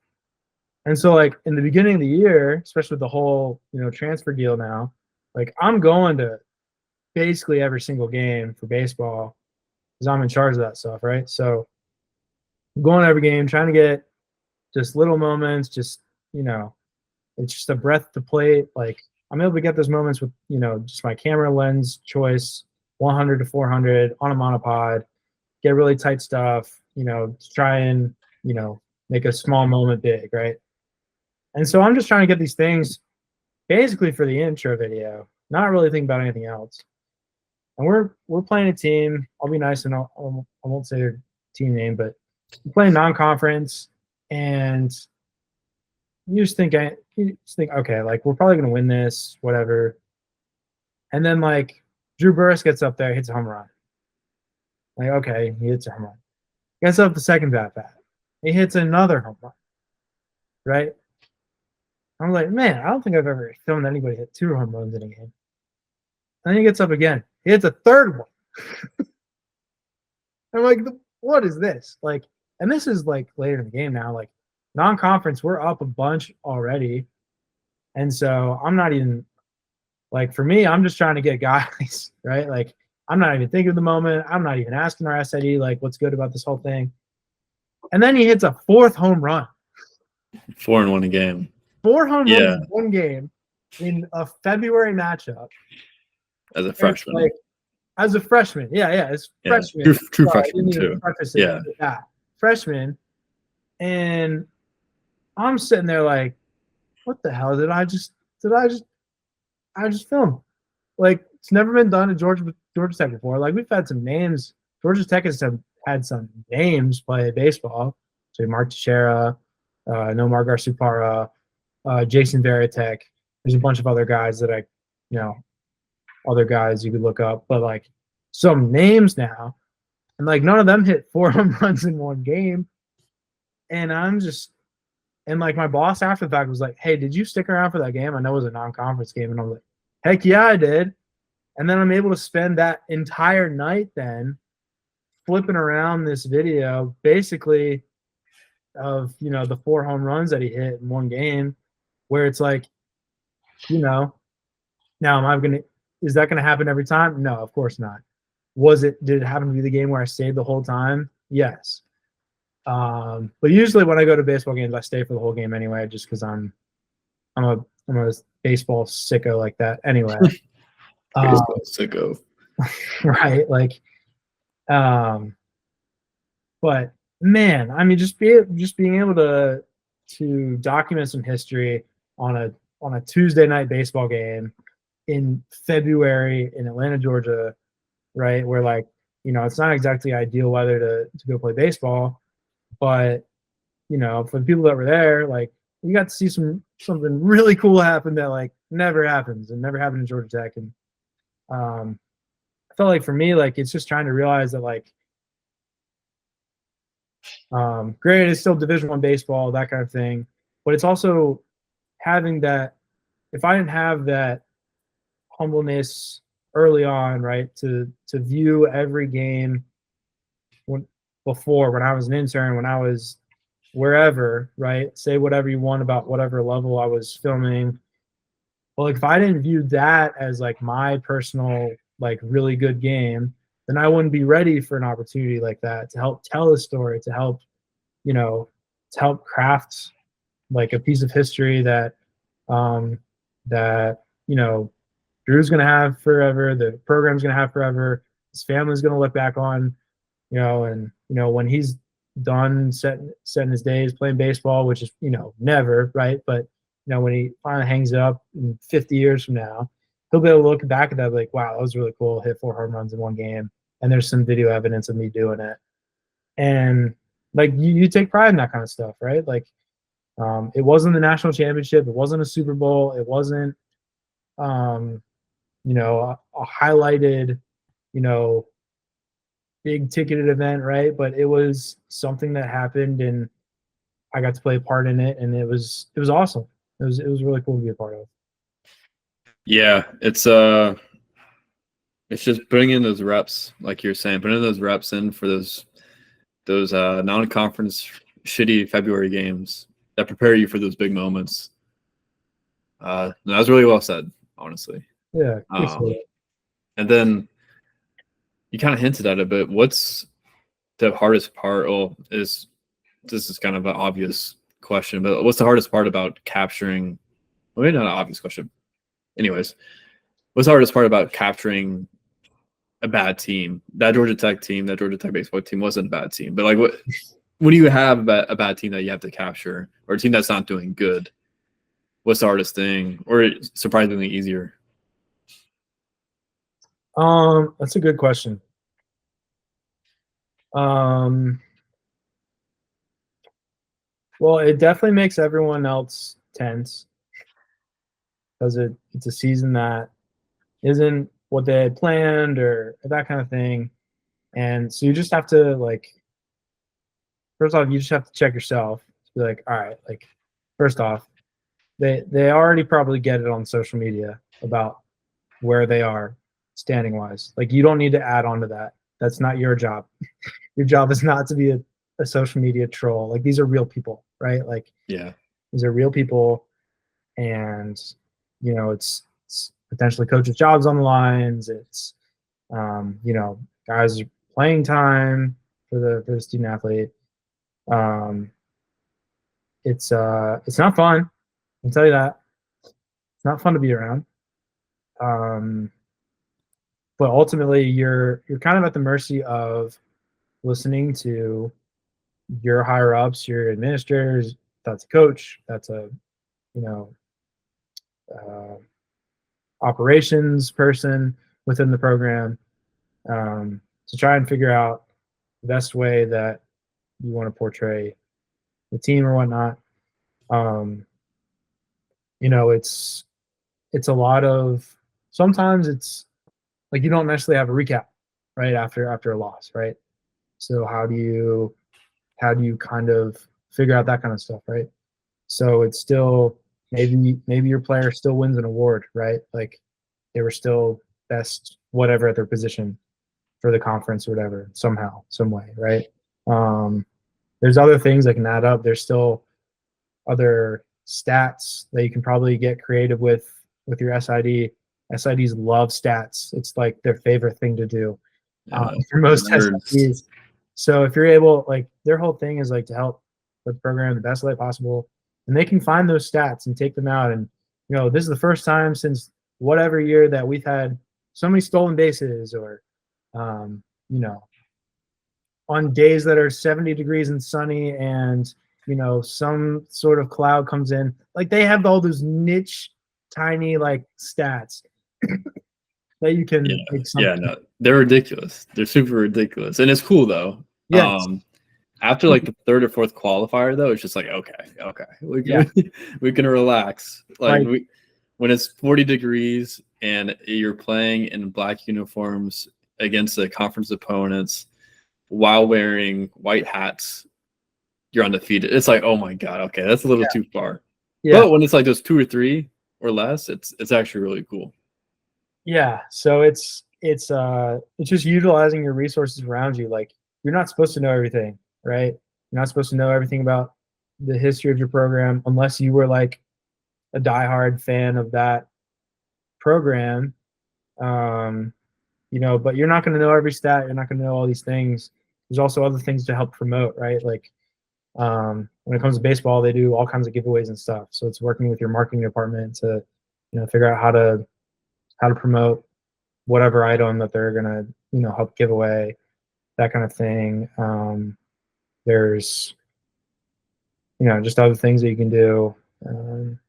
S2: And so like in the beginning of the year, especially with the whole, transfer deal now, like I'm going to basically every single game for baseball because I'm in charge of that stuff, right? So going to every game, trying to get just little moments, just, you know, it's just a breath to plate. Like I'm able to get those moments with, you know, just my camera lens choice, 100 to 400 on a monopod, get really tight stuff, you know, try and, you know, make a small moment big, right? And so I'm just trying to get these things basically for the intro video, not really thinking about anything else. And we're playing a team. I'll be nice and I won't say their team name, but we're playing non-conference, and you just think, okay, like we're probably gonna win this, whatever. And then like Drew Burris gets up there, hits a home run. Like, okay, he hits a home run. Gets up the second bat. He hits another home run. Right? I'm like, man, I don't think I've ever filmed anybody hit 2 home runs in a game. And then he gets up again. He hits a third one. I'm like, what is this? Like, and this is like later in the game now. Like, non-conference, we're up a bunch already. And so I'm not even like, for me, I'm just trying to get guys, right? Like, I'm not even thinking of the moment. I'm not even asking our SID, like, what's good about this whole thing. And then he hits a 4th home run.
S1: 4 in one game.
S2: 4 home runs in one game in a February matchup.
S1: As a freshman.
S2: Like, as a freshman. Yeah. As freshman.
S1: True freshman, too.
S2: Yeah. Freshman. And I'm sitting there like, what the hell did I just film? Like, it's never been done at Georgia Tech before. Like, we've had some names. Georgia Tech has had some names play baseball. So Mark Teixeira, Nomar Garciaparra, Jason Veritek. There's a bunch of other guys that other guys you could look up, but like some names now, and like none of them hit 4 home runs in one game. And and like my boss after the fact was like, hey, did you stick around for that game? I know it was a non-conference game. And I'm like, heck yeah, I did. And then I'm able to spend that entire night then flipping around this video basically of, you know, the 4 home runs that he hit in one game, where it's like, you know, now is that going to happen every time? No, of course not. Did it happen to be the game where I stayed the whole time? Yes. But usually when I go to baseball games, I stay for the whole game anyway, just because I'm a baseball sicko like that anyway.
S1: Baseball sicko.
S2: Right. Like, but man, I mean, just being able to document some history on a Tuesday night baseball game in February in Atlanta, Georgia, right? Where like, you know, it's not exactly ideal weather to go play baseball, but you know, for the people that were there, like you got to see something really cool happen that like never happens and never happened in Georgia Tech. And I felt like for me, like it's just trying to realize that like, granted, it's still Division I baseball, that kind of thing, but it's also having that. If I didn't have that humbleness early on, right, to view every game when I was an intern, when I was wherever, right, say whatever you want about whatever level I was filming. Well, like if I didn't view that as like my personal like really good game, then I wouldn't be ready for an opportunity like that to help tell a story, to help, you know, to help craft like a piece of history that you know, Drew's gonna have forever, the program's gonna have forever, his family's gonna look back on, you know, and you know, when he's done setting his days playing baseball, which is, you know, never, right? But you know, when he finally hangs it up in 50 years from now, he'll be able to look back at that like, wow, that was really cool. Hit 4 home runs in one game, and there's some video evidence of me doing it. And like you take pride in that kind of stuff, right? Like, it wasn't the national championship, it wasn't a Super Bowl, it wasn't, you know, a highlighted, you know, big ticketed event, right? But it was something that happened, and I got to play a part in it, and it was awesome. It was really cool to be a part of.
S1: Yeah, it's just putting in those reps, like you're saying, putting those reps in for those non-conference shitty February games that prepare you for those big moments. That was really well said, honestly.
S2: Yeah.
S1: And then you kind of hinted at it, but what's the hardest part? Is this is kind of an obvious question, but what's the hardest part about capturing? Well, maybe not an obvious question. Anyways, what's the hardest part about capturing a bad team? That Georgia Tech team, that Georgia Tech baseball team wasn't a bad team, but like what when you have a bad team that you have to capture, or a team that's not doing good, what's the hardest thing, or surprisingly easier?
S2: That's a good question. Well, it definitely makes everyone else tense because it's a season that isn't what they had planned or that kind of thing. And so you just have to like, first off, you just have to check yourself. Be like, all right, like, first off, they already probably get it on social media about where they are standing wise. Like, you don't need to add on to that. That's not your job. Your job is not to be a social media troll. Like, these are real people, right? Like,
S1: Yeah,
S2: these are real people, and it's potentially coaches' jobs on the lines. It's guys playing time for the student athlete. Um, it's not fun. I'll tell you that. It's not fun to be around. But ultimately, you're kind of at the mercy of listening to your higher ups, your administrators. That's a coach. That's a you know uh, operations person within the program, to try and figure out the best way that you want to portray the team or whatnot. Um, it's a lot of, sometimes it's like you don't necessarily have a recap right after a loss, right? So how do you kind of figure out that kind of stuff, right? So it's still, maybe your player still wins an award, right? Like, they were still best whatever at their position for the conference or whatever, somehow, some way, right? Um, there's other things that can add up. There's still other stats that you can probably get creative with your SID. SIDs love stats. It's like their favorite thing to do, for most
S1: nerds.
S2: SIDs. So if you're able, like, their whole thing is like to help the program the best way possible, and they can find those stats and take them out. And this is the first time since whatever year that we've had so many stolen bases, or um, you know, on days that are 70 degrees and sunny, and some sort of cloud comes in. Like, they have all those niche, tiny, like, stats that you
S1: Yeah,
S2: can make
S1: yeah,
S2: something.
S1: no, they're ridiculous. They're super ridiculous, and it's cool though.
S2: Yes.
S1: After like the third or fourth qualifier, though, it's just like okay, we
S2: Yeah.
S1: can we can relax. Like
S2: Like,
S1: when it's 40 degrees and you're playing in black uniforms against the conference opponents while wearing white hats, you're undefeated. It's like, oh my god, okay, that's a little too far.
S2: yeah.
S1: But when it's like those 2 or 3 or less, it's actually really cool.
S2: Yeah. So it's just utilizing your resources around you. Like, you're not supposed to know everything, right? You're not supposed to know everything about the history of your program unless you were like a diehard fan of that program. Um, but you're not going to know every stat. You're not going to know all these things. There's also other things to help promote, right? Like, when it comes to baseball, they do all kinds of giveaways and stuff. So it's working with your marketing department to, figure out how to promote whatever item that they're gonna, help give away, that kind of thing. There's, just other things that you can do. Um,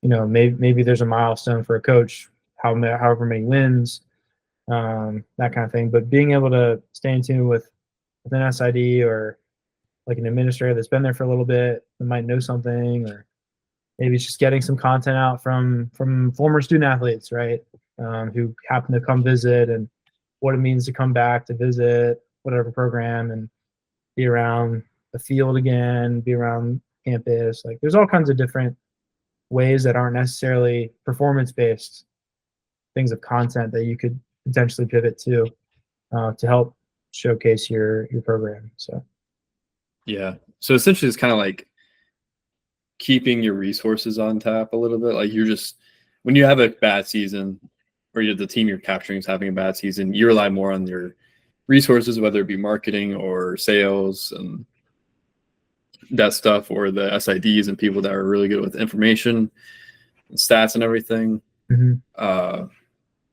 S2: maybe there's a milestone for a coach, however many wins, that kind of thing. But being able to stay in tune with an SID, or like an administrator that's been there for a little bit, that might know something, or maybe it's just getting some content out from former student athletes, right? Who happen to come visit, and what it means to come back to visit whatever program and be around the field again, be around campus. Like, there's all kinds of different ways that aren't necessarily performance based things of content that you could potentially pivot to help showcase your program. So
S1: Yeah. So essentially, it's kind of like keeping your resources on tap a little bit. Like, you're just when you have a bad season, or the team you're capturing is having a bad season, you rely more on resources, whether it be marketing or sales and that stuff, or the SIDs and people that are really good with information and stats and everything.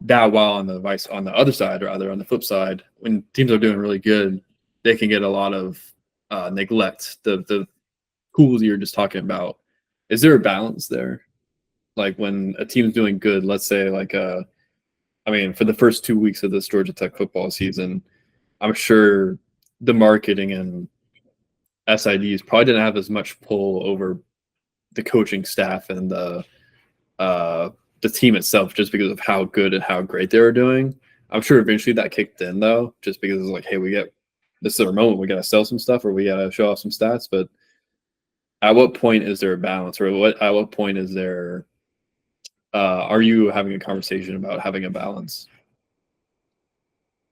S1: That while on the other side, or rather on the flip side, when teams are doing really good, they can get a lot of neglect the tools you're just talking about. Is there a balance there? Like when a team's doing good, let's say for the first 2 weeks of this Georgia Tech football season, I'm sure the marketing and SIDs probably didn't have as much pull over the coaching staff and the team itself, just because of how good and how great they were doing. I'm sure eventually that kicked in though, just because it's like, hey, this is our moment. We got to sell some stuff, or we got to show off some stats. But at what point is there a balance, or at what point is there? Are you having a conversation about having a balance?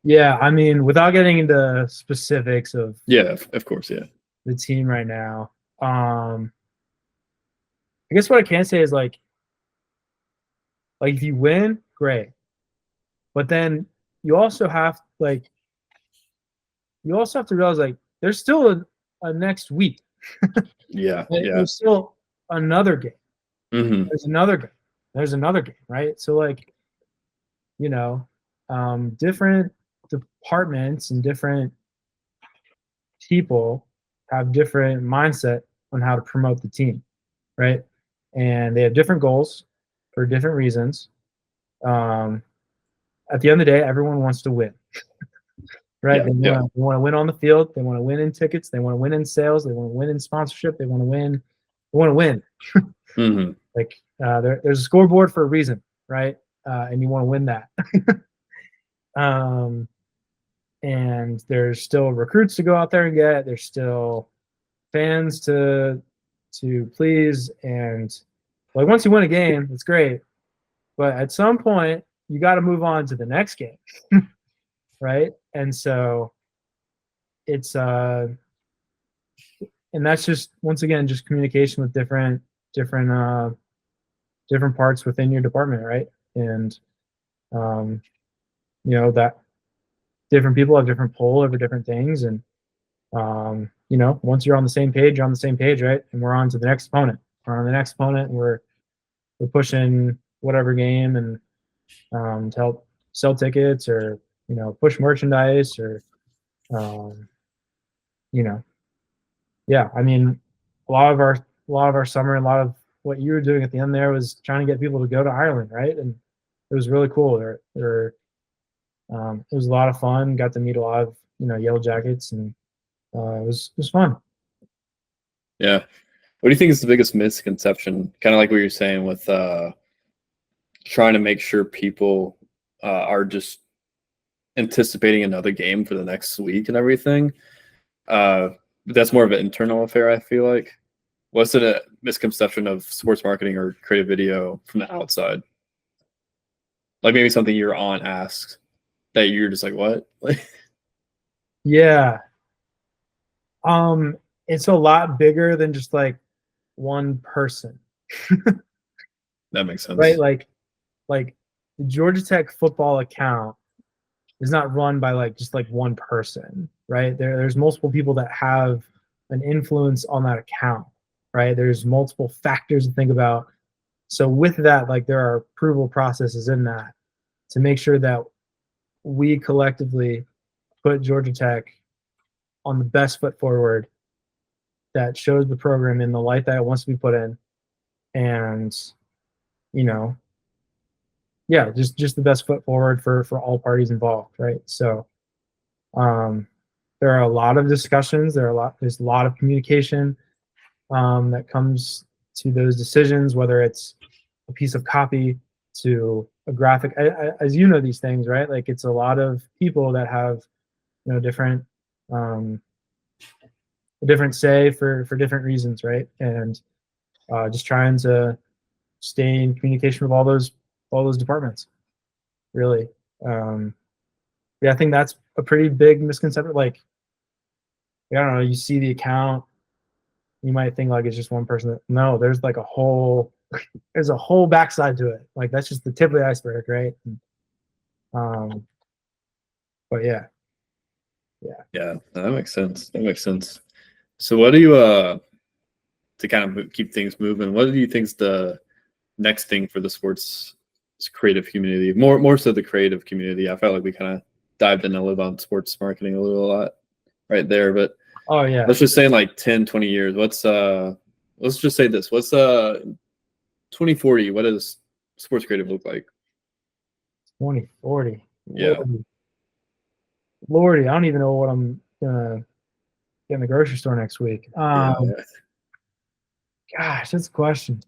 S2: Yeah, I mean, without getting into specifics of
S1: of course,
S2: the team right now, I guess what I can say is like if you win, great, but then you also have to realize like there's still a next week. There's still another game.
S1: Mm-hmm.
S2: There's another game. There's another game, right? So like, different departments and different people have different mindset on how to promote the team, right? And they have different goals for different reasons. At the end of the day, everyone wants to win, right? They want to win on the field. They want to win in tickets. They want to win in sales. They want to win in sponsorship. They want to win. They want to win.
S1: Mm-hmm.
S2: Like there's a scoreboard for a reason, right? And you want to win that. And there's still recruits to go out there and get. There's still fans to please, and like once you win a game, it's great. But at some point, you got to move on to the next game, right? And so it's and that's just once again just communication with different parts within your department, right? And that different people have different pull over different things, and once you're on the same page, you're on the same page, right? And we're on to the next opponent. We're on the next opponent, and we're pushing whatever game and to help sell tickets, or push merchandise, or I mean, a lot of our summer, a lot of what you were doing at the end there was trying to get people to go to Ireland, right? And it was really cool. It was a lot of fun. Got to meet a lot of Yellow Jackets, and it was fun.
S1: Yeah. What do you think is the biggest misconception? Kind of like what you're saying with trying to make sure people are just anticipating another game for the next week and everything. That's more of an internal affair, I feel like. What's a misconception of sports marketing or creative video from the outside? Like maybe something your aunt asked that you're just like, what?
S2: Yeah. It's a lot bigger than just like one person.
S1: That makes sense.
S2: Right? Like the Georgia Tech football account is not run by like just like one person, right? There's multiple people that have an influence on that account, right? There's multiple factors to think about. So with that, like there are approval processes in that to make sure that we collectively put Georgia Tech on the best foot forward that shows the program in the light that it wants to be put in. And, just the best foot forward for all parties involved, right? So there are a lot of discussions. There's a lot of communication that comes to those decisions, whether it's a piece of copy to a graphic. As you know these things, right? Like it's a lot of people that have different say for different reasons, right? And just trying to stay in communication with all those departments, really. I think that's a pretty big misconception. Like, I don't know, you see the account, you might think like it's just one person. No, there's like a whole backside to it. Like that's just the tip of the iceberg, right? But yeah.
S1: Yeah, that makes sense. That makes sense. So what do you to kind of keep things moving? What do you think's the next thing for the sports creative community? More so the creative community. I felt like we kind of dived in a little on sports marketing a lot right there, but
S2: Oh yeah.
S1: let's just say in like 10, 20 years, let's just say this. What's 2040, what does sports creative look like?
S2: 2040.
S1: Yeah.
S2: Lordy, I don't even know what I'm gonna get in the grocery store next week.
S1: Yeah.
S2: Gosh, that's a question.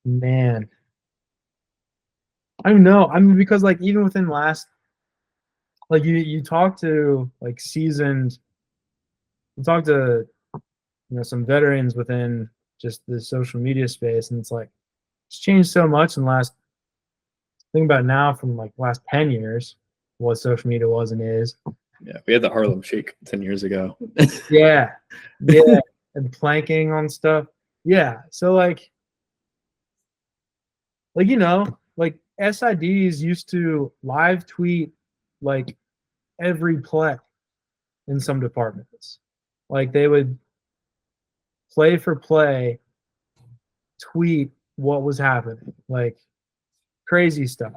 S2: Man, I don't know. I mean, because like even within last, like you talk to like seasoned, you talk to some veterans within just the social media space, and it's like it's changed so much in the last. Think about it now from like last 10 years, what social media was and is.
S1: Yeah. We had the Harlem Shake 10 years ago.
S2: Yeah, and planking on stuff. Yeah, so like SIDs used to live tweet like every play in some departments. Like they would play for play tweet what was happening, like crazy stuff.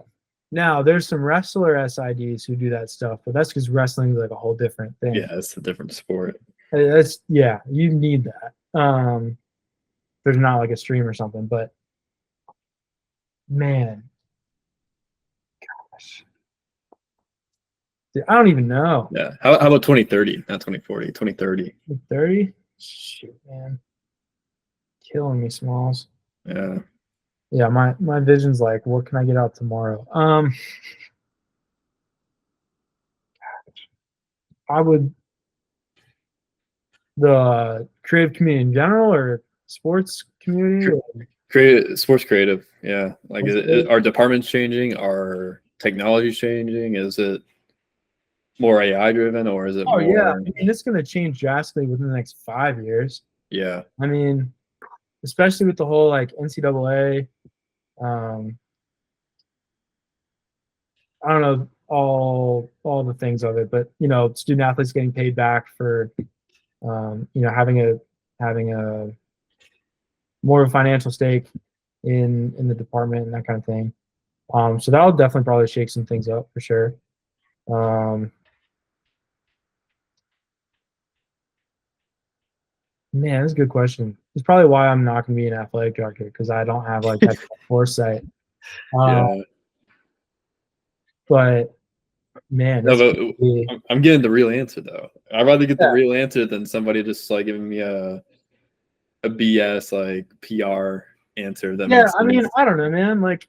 S2: Now there's some wrestler SIDs who do that stuff, but that's because wrestling is like a whole different thing.
S1: Yeah, it's a different sport.
S2: That's you need that. There's not like a stream or something, but man, gosh. Dude, I don't even know.
S1: Yeah. How about 2030? Not 2040, 2030.
S2: 30? Shoot, man. Killing me, Smalls.
S1: Yeah.
S2: Yeah, my vision's like, what can I get out tomorrow? I would the creative community in general or sports community?
S1: Sports creative. Yeah. Like are departments changing? Are technologies changing? Is it more AI driven or is it
S2: Oh
S1: more?
S2: yeah, I mean it's going to change drastically within the next 5 years.
S1: Yeah.
S2: I mean, especially with the whole like NCAA. I don't know all the things of it, but student athletes getting paid back for having a more of a financial stake in the department and that kind of thing. So that'll definitely probably shake some things up for sure. Man, that's a good question. It's probably why I'm not going to be an athletic director because I don't have like that foresight.
S1: Yeah.
S2: But man,
S1: No,
S2: it's
S1: but I'm getting the real answer though. I'd rather get the real answer than somebody just like giving me a BS like PR answer. That makes
S2: I mean,
S1: sense.
S2: I don't know, man. Like,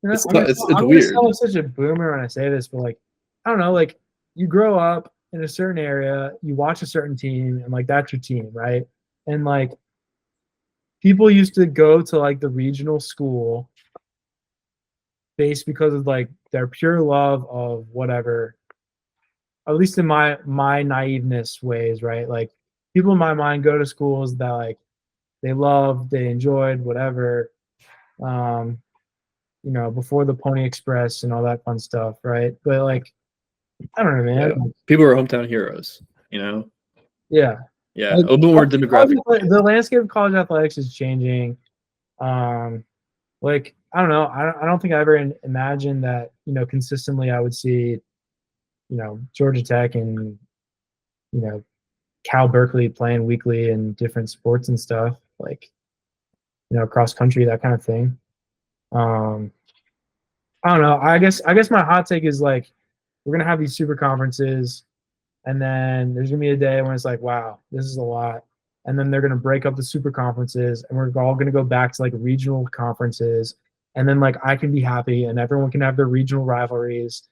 S1: It's
S2: I'm gonna
S1: weird.
S2: sound like such a boomer when I say this, but like, I don't know, like you grow up in a certain area, you watch a certain team, and like that's your team, right? And like people used to go to like the regional school based because of like their pure love of whatever, at least in my naiveness ways, right? Like people in my mind go to schools that like they loved, they enjoyed, whatever. Um, before the Pony Express and all that fun stuff, right? But like, I don't know, man.
S1: Yeah. People are hometown heroes, you know?
S2: Yeah.
S1: Yeah.
S2: Like,
S1: A little more demographic.
S2: the landscape of college athletics is changing. Like I don't know. I don't think I ever imagined that consistently I would see Georgia Tech and Cal Berkeley playing weekly in different sports and stuff like cross country, that kind of thing. I don't know. I guess my hot take is like we're gonna have these super conferences, and then there's gonna be a day when it's like, wow, this is a lot. And then they're gonna break up the super conferences, and we're all gonna go back to like regional conferences, and then like I can be happy, and everyone can have their regional rivalries,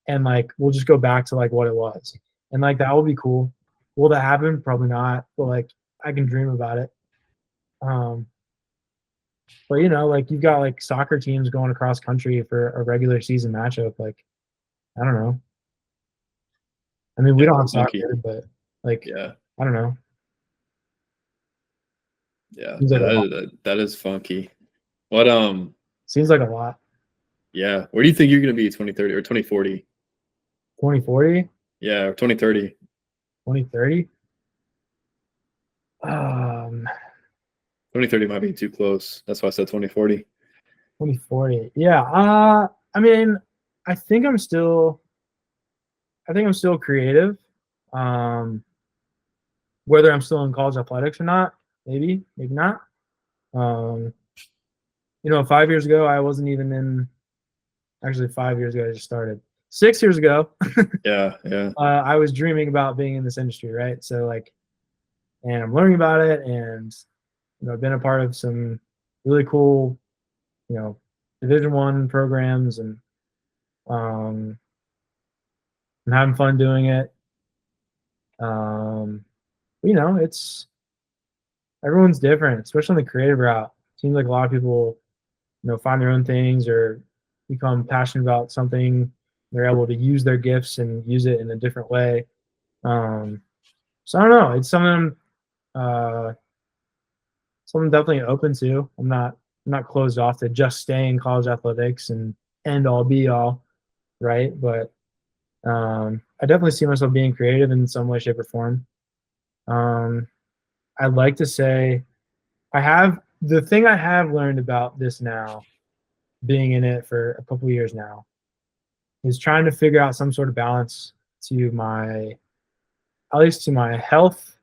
S2: and like we'll just go back to like what it was, and like that will be cool. Will that happen? Probably not, but like I can dream about it. But like you've got like soccer teams going across country for a regular season matchup. Like I don't know. I mean, we don't have soccer, but like
S1: Yeah.
S2: I don't know.
S1: Yeah.
S2: Seems like a lot.
S1: That is funky. What
S2: Seems like a lot.
S1: Yeah. Where do you think you're going to be 2030 or 2040?
S2: 2040,
S1: Yeah, or 2030.
S2: 2030. Um,
S1: 2030 might be too close. That's why I said 2040.
S2: 2040. Yeah. I mean, I think I'm still, I think I'm still creative. Um, whether I'm still in college athletics or not, maybe, maybe not. Um, 5 years ago, I wasn't even in. Actually, 5 years ago, I just started. 6 years ago,
S1: Yeah, yeah.
S2: I was dreaming about being in this industry, right? So like, and I'm learning about it, and I've been a part of some really cool, you know, Division 1 programs, and um, I'm having fun doing it. Um, it's everyone's different, especially on the creative route. Seems like a lot of people, find their own things or become passionate about something. They're able to use their gifts and use it in a different way. Um, so I don't know. It's uh, something I'm definitely open to. I'm not closed off to just staying in college athletics and end all be all, right? But I definitely see myself being creative in some way, shape, or form. Um, I'd like to say the thing I have learned about this now, being in it for a couple of years now, is trying to figure out some sort of balance to at least to my health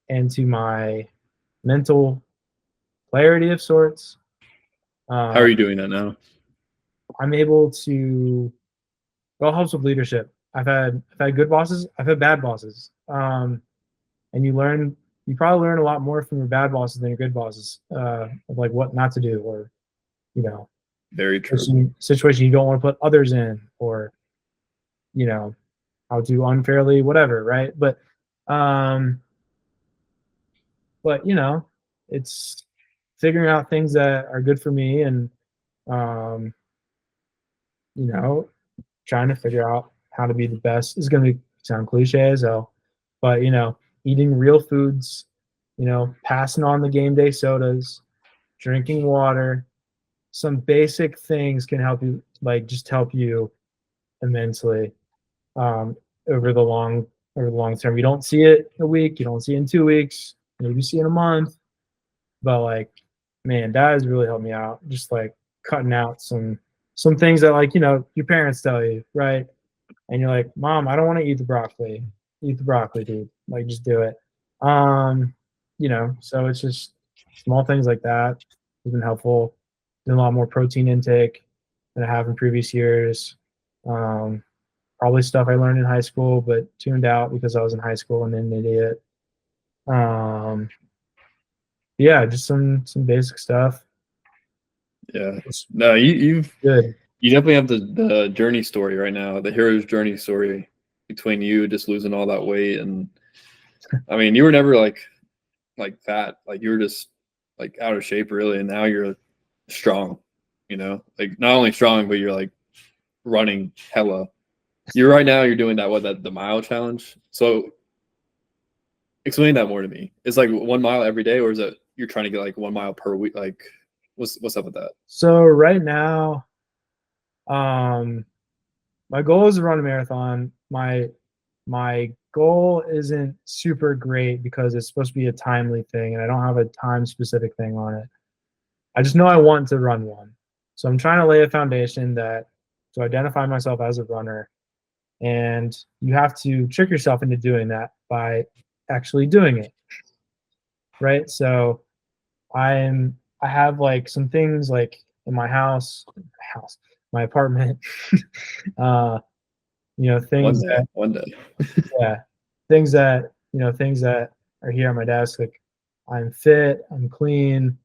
S2: and to my mental clarity of sorts.
S1: How
S2: Uh,
S1: are you doing that now?
S2: I'm able to. It all helps with leadership. I've had good bosses. I've had bad bosses. And you probably learn a lot more from your bad bosses than your good bosses, of like what not to do, or you know
S1: Very true.
S2: situation you don't want to put others in, or you know how to unfairly whatever, right? Um but it's figuring out things that are good for me, and um you know trying to figure out how to be the best. This is going to sound cliche as hell, but eating real foods, passing on the game day sodas, drinking water, some basic things can help you, like just help you immensely, um, over the long term. You don't see it in a week, you don't see it in 2 weeks, maybe you see it in a month, but like, man, that has really helped me out. Just like cutting out some things that, like, your parents tell you, right? And you're like, Mom, I don't want to eat the broccoli. Eat the broccoli, dude. Like, just do it. So it's just small things like that have been helpful. Doing a lot more protein intake than I have in previous years. Um, Probably stuff I learned in high school, but tuned out because I was in high school and an idiot. Um, yeah, just some basic stuff.
S1: Yeah.
S2: It's
S1: No,
S2: good.
S1: you definitely have the journey story right now, the hero's journey story between you just losing all that weight. And I mean, you were never like fat, like you were just like out of shape really, and now you're strong, like not only strong, but you're like running hella. You're right now you're doing that the mile challenge. So explain that more to me. It's like 1 mile every day, or is it you're trying to get like 1 mile per week? Like what's up with that?
S2: So right now, um, my goal is to run a marathon. My goal isn't super great because it's supposed to be a timely thing, and I don't have a time specific thing on it. I just know I want to run one. So I'm trying to lay a foundation that to identify myself as a runner, and you have to trick yourself into doing that by actually doing it, right? So I have like some things like in my apartment, uh, things that
S1: One day.
S2: yeah, things that are here on my desk. Like, I'm fit, I'm clean.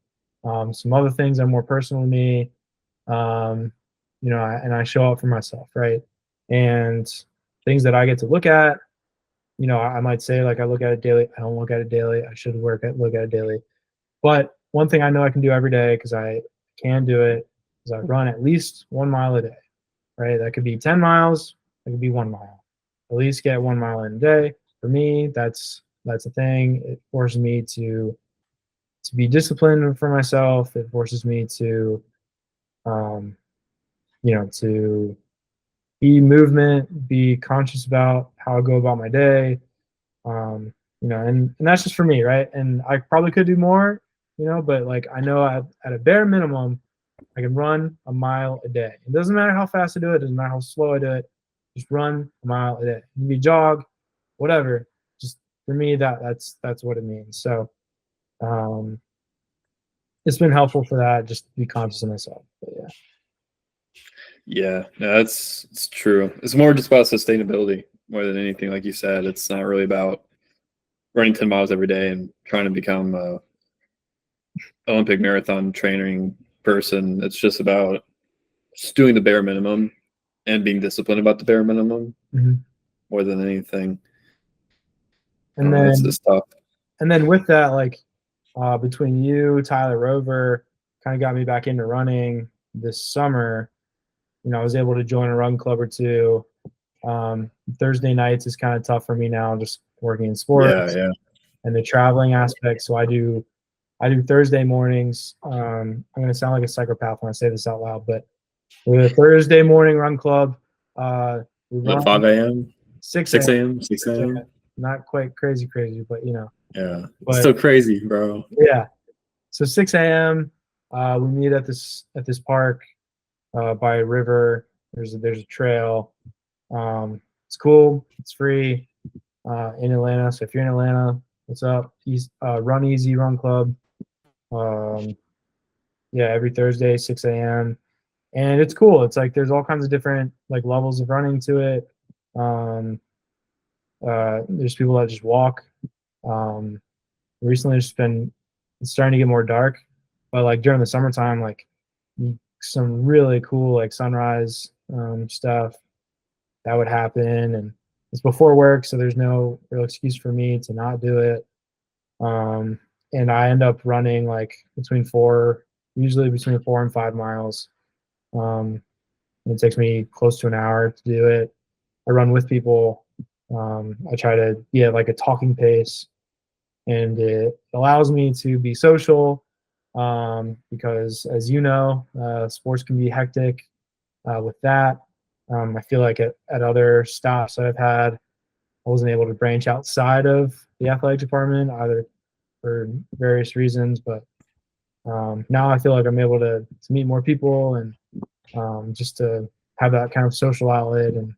S2: Some other things are more personal to me. Um, and I show up for myself, right? And things that I get to look at. I might say like I look at it daily. I don't look at it daily. I should look at it daily. But one thing I know I can do every day, because I can do it, is I run at least 1 mile a day, right? That could be 10 miles, that could be 1 mile. At least get 1 mile in a day. For me, that's a thing. It forces me to be disciplined for myself. It forces me to um, to be movement, be conscious about how I go about my day. And that's just for me, right? And I probably could do more, but like I know at a bare minimum, I can run a mile a day. It doesn't matter how fast I do it, doesn't matter how slow I do it, just run a mile a day. Maybe jog, whatever. Just for me, that's what it means. So um, it's been helpful for that, just to be conscious of myself. But yeah.
S1: Yeah, no, it's true. It's more just about sustainability more than anything. Like you said, it's not really about running 10 miles every day and trying to become a Olympic marathon training person. It's just about just doing the bare minimum and being disciplined about the bare minimum more than anything.
S2: And then
S1: It's tough.
S2: And then with that, like between you, Tyler Rover, kind of got me back into running this summer. I was able to join a run club or two. Thursday nights is kind of tough for me now, just working in sports and the traveling aspect. So I do Thursday mornings. I'm going to sound like a psychopath when I say this out loud, but we're a Thursday morning run club. We run
S1: 5 a.m.,
S2: 6
S1: a.m., 6 a.m.
S2: Not quite crazy, but
S1: Yeah,
S2: but,
S1: still crazy, bro.
S2: Yeah. So 6 a.m. We meet at this park by a river. There's a trail. It's cool. It's free in Atlanta. So if you're in Atlanta, what's up? Run Easy Run Club. Every Thursday, 6 a.m. And it's cool. It's like there's all kinds of different like levels of running to it. There's people that just walk. Recently it's starting to get more dark, but like during the summertime, like some really cool like sunrise stuff that would happen, and it's before work, so there's no real excuse for me to not do it. And I end up running like usually between 4 and 5 miles. It takes me close to an hour to do it. I run with people. I try to be at like a talking pace, and it allows me to be social because, as you know, sports can be hectic with that. I feel like at other stops that I've had, I wasn't able to branch outside of the athletic department, either for various reasons, but now I feel like I'm able to meet more people and just to have that kind of social outlet, and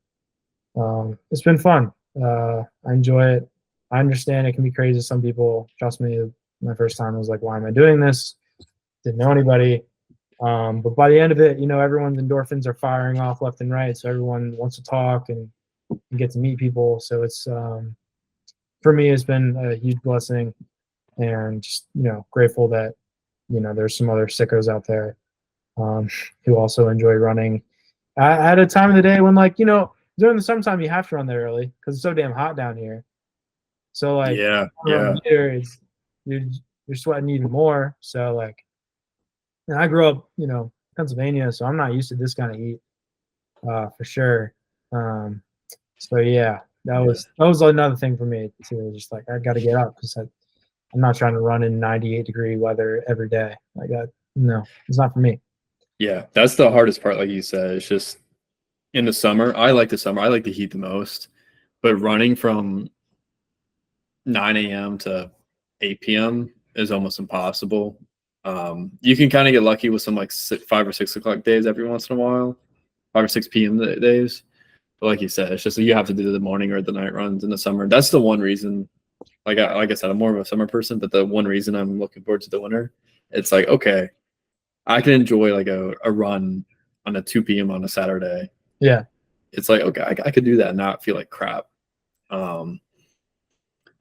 S2: it's been fun. I enjoy it. I understand it can be crazy to some people. Trust me, my first time I was like, why am I doing this? Didn't know anybody. But by the end of it, everyone's endorphins are firing off left and right. So everyone wants to talk and get to meet people. So it's, for me, it's been a huge blessing, and just, grateful that, there's some other sickos out there who also enjoy running at a time of the day when, like, during the summertime, you have to run there early because it's so damn hot down here. So like,
S1: Yeah.
S2: here you're sweating even more. So like, and I grew up, Pennsylvania, so I'm not used to this kind of heat, for sure. So yeah, that was another thing for me too. Just like I got to get up because I'm not trying to run in 98-degree weather every day. Like that, no, it's not for me.
S1: Yeah, that's the hardest part. Like you said, it's just in the summer. I like the summer. I like the heat the most, but running from 9 a.m. to 8 p.m. is almost impossible. You can kind of get lucky with some like 5 or 6 o'clock days every once in a while, 5 or 6 p.m. days. But like you said, it's just you have to do the morning or the night runs in the summer. That's the one reason. Like I said, I'm more of a summer person, but the one reason I'm looking forward to the winter, it's like, okay, I can enjoy like a run on a 2 p.m. on a Saturday.
S2: Yeah.
S1: It's like, okay, I could do that and not feel like crap. And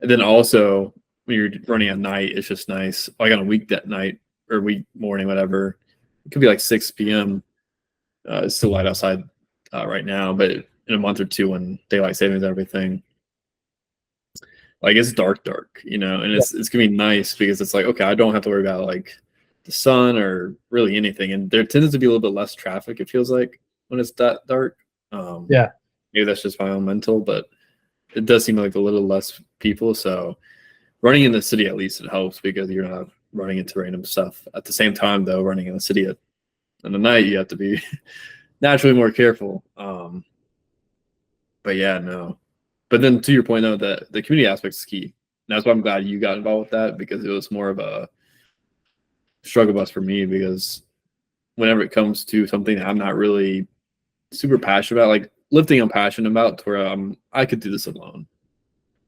S1: then also when you're running at night, it's just nice. Like on a week that night or week morning, whatever, it could be like 6 p.m. It's still light outside right now, but in a month or two when daylight savings and everything, like it's dark, and it's gonna be nice because it's like, okay, I don't have to worry about like the sun or really anything, and there tends to be a little bit less traffic. It feels like when it's that dark. Maybe that's just my own mental, but it does seem like a little less people. So running in the city, at least, it helps because you're not running into random stuff. At the same time, though, running in the city in the night, you have to be naturally more careful. But yeah, no. But then to your point though, the community aspect is key. And that's why I'm glad you got involved with that, because it was more of a struggle bus for me, because whenever it comes to something that I'm not really super passionate about, like lifting I'm passionate about, to where I could do this alone.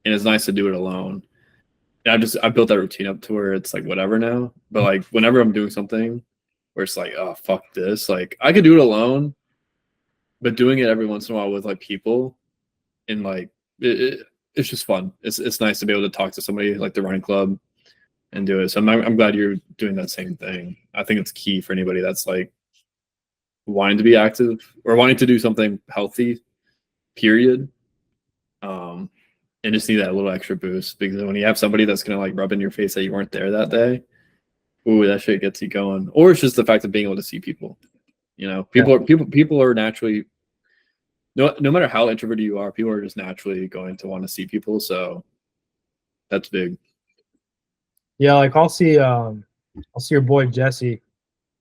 S1: And it's nice to do it alone. And I built that routine up to where it's like whatever now. But like whenever I'm doing something where it's like, oh fuck this, like I could do it alone, but doing it every once in a while with like people, and like it's just fun. It's nice to be able to talk to somebody like the running club and do it. So I'm glad you're doing that same thing. I think it's key for anybody that's like wanting to be active or wanting to do something healthy, period. And just need that little extra boost, because when you have somebody that's gonna like rub in your face that you weren't there that day, ooh, that shit gets you going. Or it's just the fact of being able to see people. You know, people are naturally, no matter how introverted you are, people are just naturally going to want to see people. So that's big.
S2: Yeah, like I'll see your boy Jesse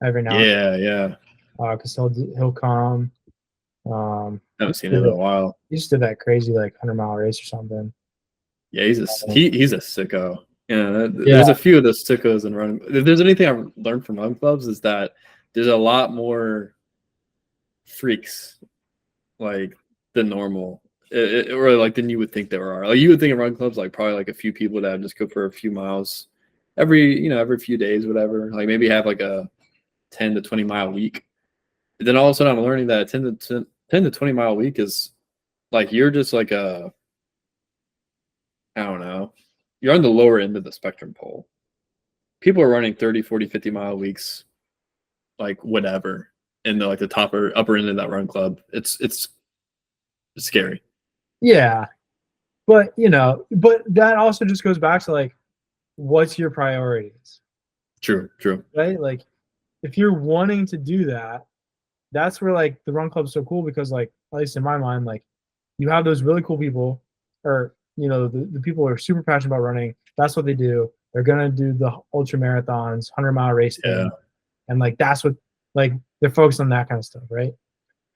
S2: every now and
S1: Yeah, yeah.
S2: because he'll come.
S1: Haven't seen him in a while.
S2: He just did that crazy like 100-mile race or something.
S1: Yeah, he's a sicko. Yeah,
S2: Yeah.
S1: there's a few of those sickos in running. If there's anything I've learned from run clubs, is that there's a lot more freaks like than normal, or like than you would think there are. Like you would think in run clubs, like probably like a few people that just go for a few miles every few days, whatever. Like maybe have like a 10 to 20 mile week. But then all of a sudden I'm learning that a 10 to 20 mile week is like you're just like I don't know. You're on the lower end of the spectrum pole. People are running 30, 40, 50 mile weeks, like whatever, in the like the top or upper end of that run club. It's scary.
S2: Yeah, but but that also just goes back to like, what's your priorities?
S1: True.
S2: Right? Like, if you're wanting to do that, that's where like the run club's so cool, because like, at least in my mind, like you have those really cool people, or the people who are super passionate about running. That's what they do. They're gonna do the ultra marathons, 100-mile race thing, and like that's what, like, they're focused on that kind of stuff, right?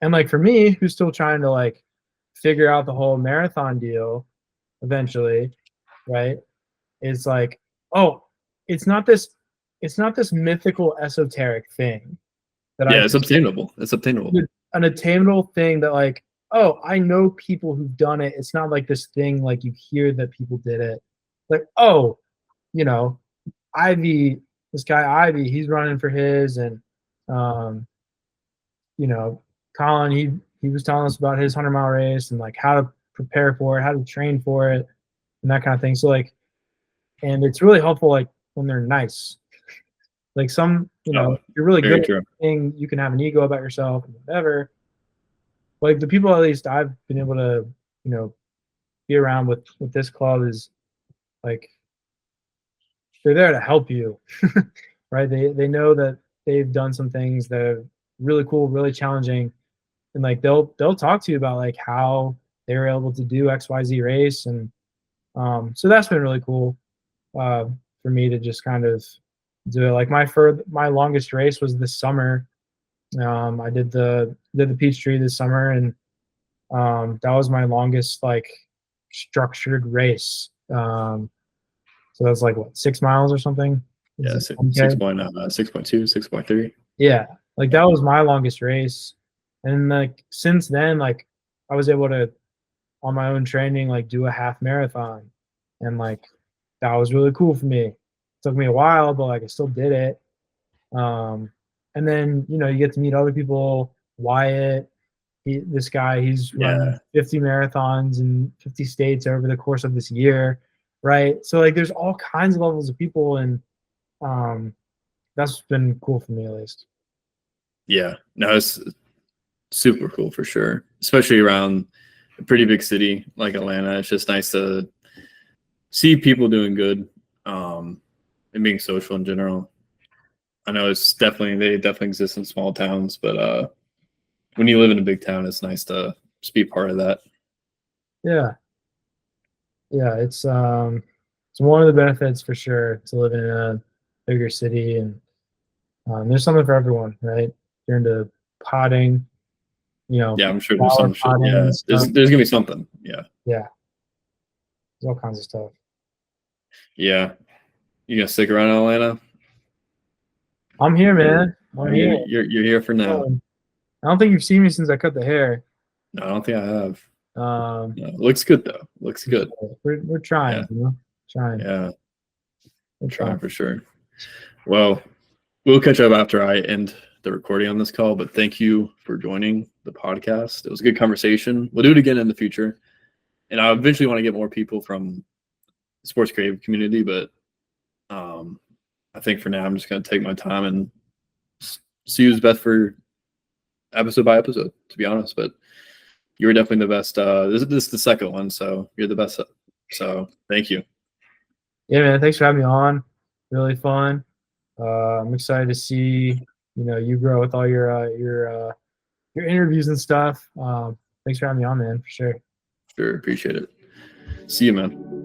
S2: And like for me, who's still trying to like figure out the whole marathon deal eventually, right? It's like, oh, it's not this mythical esoteric thing that
S1: Yeah, it's obtainable. It's obtainable.
S2: an attainable thing that like, oh, I know people who've done it. It's not like this thing like you hear that people did it. Like, oh, Ivy, this guy Ivy, he's running for his, and um, Colin, he was telling us about his 100-mile race and like how to prepare for it, how to train for it, and that kind of thing. So like, and it's really helpful like when they're nice. Like some, you're really good at thing, you can have an ego about yourself and whatever. Like the people at least I've been able to, be around with this club is like they're there to help you, right? They know that they've done some things that are really cool, really challenging, and like they'll talk to you about like how they were able to do XYZ race, and so that's been really cool for me to just kind of do it. Like my longest race was this summer. I did the Peachtree this summer, and that was my longest like structured race. So that's like what, 6 miles or something?
S1: Yeah, 6.2, 6.3.
S2: Yeah, like that was my longest race, and like since then, like I was able to, on my own training, like do a half marathon, and like that was really cool for me. It took me a while, but like I still did it. And then you get to meet other people. Wyatt, this guy, he's run 50 marathons in 50 states over the course of this year, right? So like there's all kinds of levels of people, and that's been cool for me at least.
S1: Yeah, no, it's super cool for sure, especially around a pretty big city like Atlanta. It's just nice to see people doing good, and being social in general. I know they definitely exist in small towns, but when you live in a big town, it's nice to just be part of that.
S2: Yeah, it's one of the benefits for sure to live in a bigger city, and there's something for everyone, right? If you're into potting, you know,
S1: Yeah, I'm sure there's some shit.
S2: potting
S1: Yeah,
S2: and stuff.
S1: there's gonna be something. Yeah,
S2: Yeah, there's all kinds of stuff.
S1: yeah. You gonna stick around in Atlanta?
S2: I'm here, man. I'm here.
S1: You're here for now.
S2: I don't think you've seen me since I cut the hair.
S1: No, I don't think I have.
S2: Um,
S1: No, looks good though. Looks good.
S2: we're trying,
S1: Yeah.
S2: you know, trying.
S1: Yeah,
S2: We're
S1: trying
S2: trying.
S1: for sure. Well, we'll catch up after I end the recording on this call, but thank you for joining the podcast. It was a good conversation. We'll do it again in the future. And I eventually want to get more people from the sports creative community, but I think for now I'm just going to take my time and see who's best for episode by episode, to be honest. But you were definitely the best. This is the second one, so you're the best. So thank you.
S2: Yeah, man. Thanks for having me on. Really fun. I'm excited to see you grow with all your interviews and stuff. Thanks for having me on, man. For sure.
S1: Sure, appreciate it. See you, man.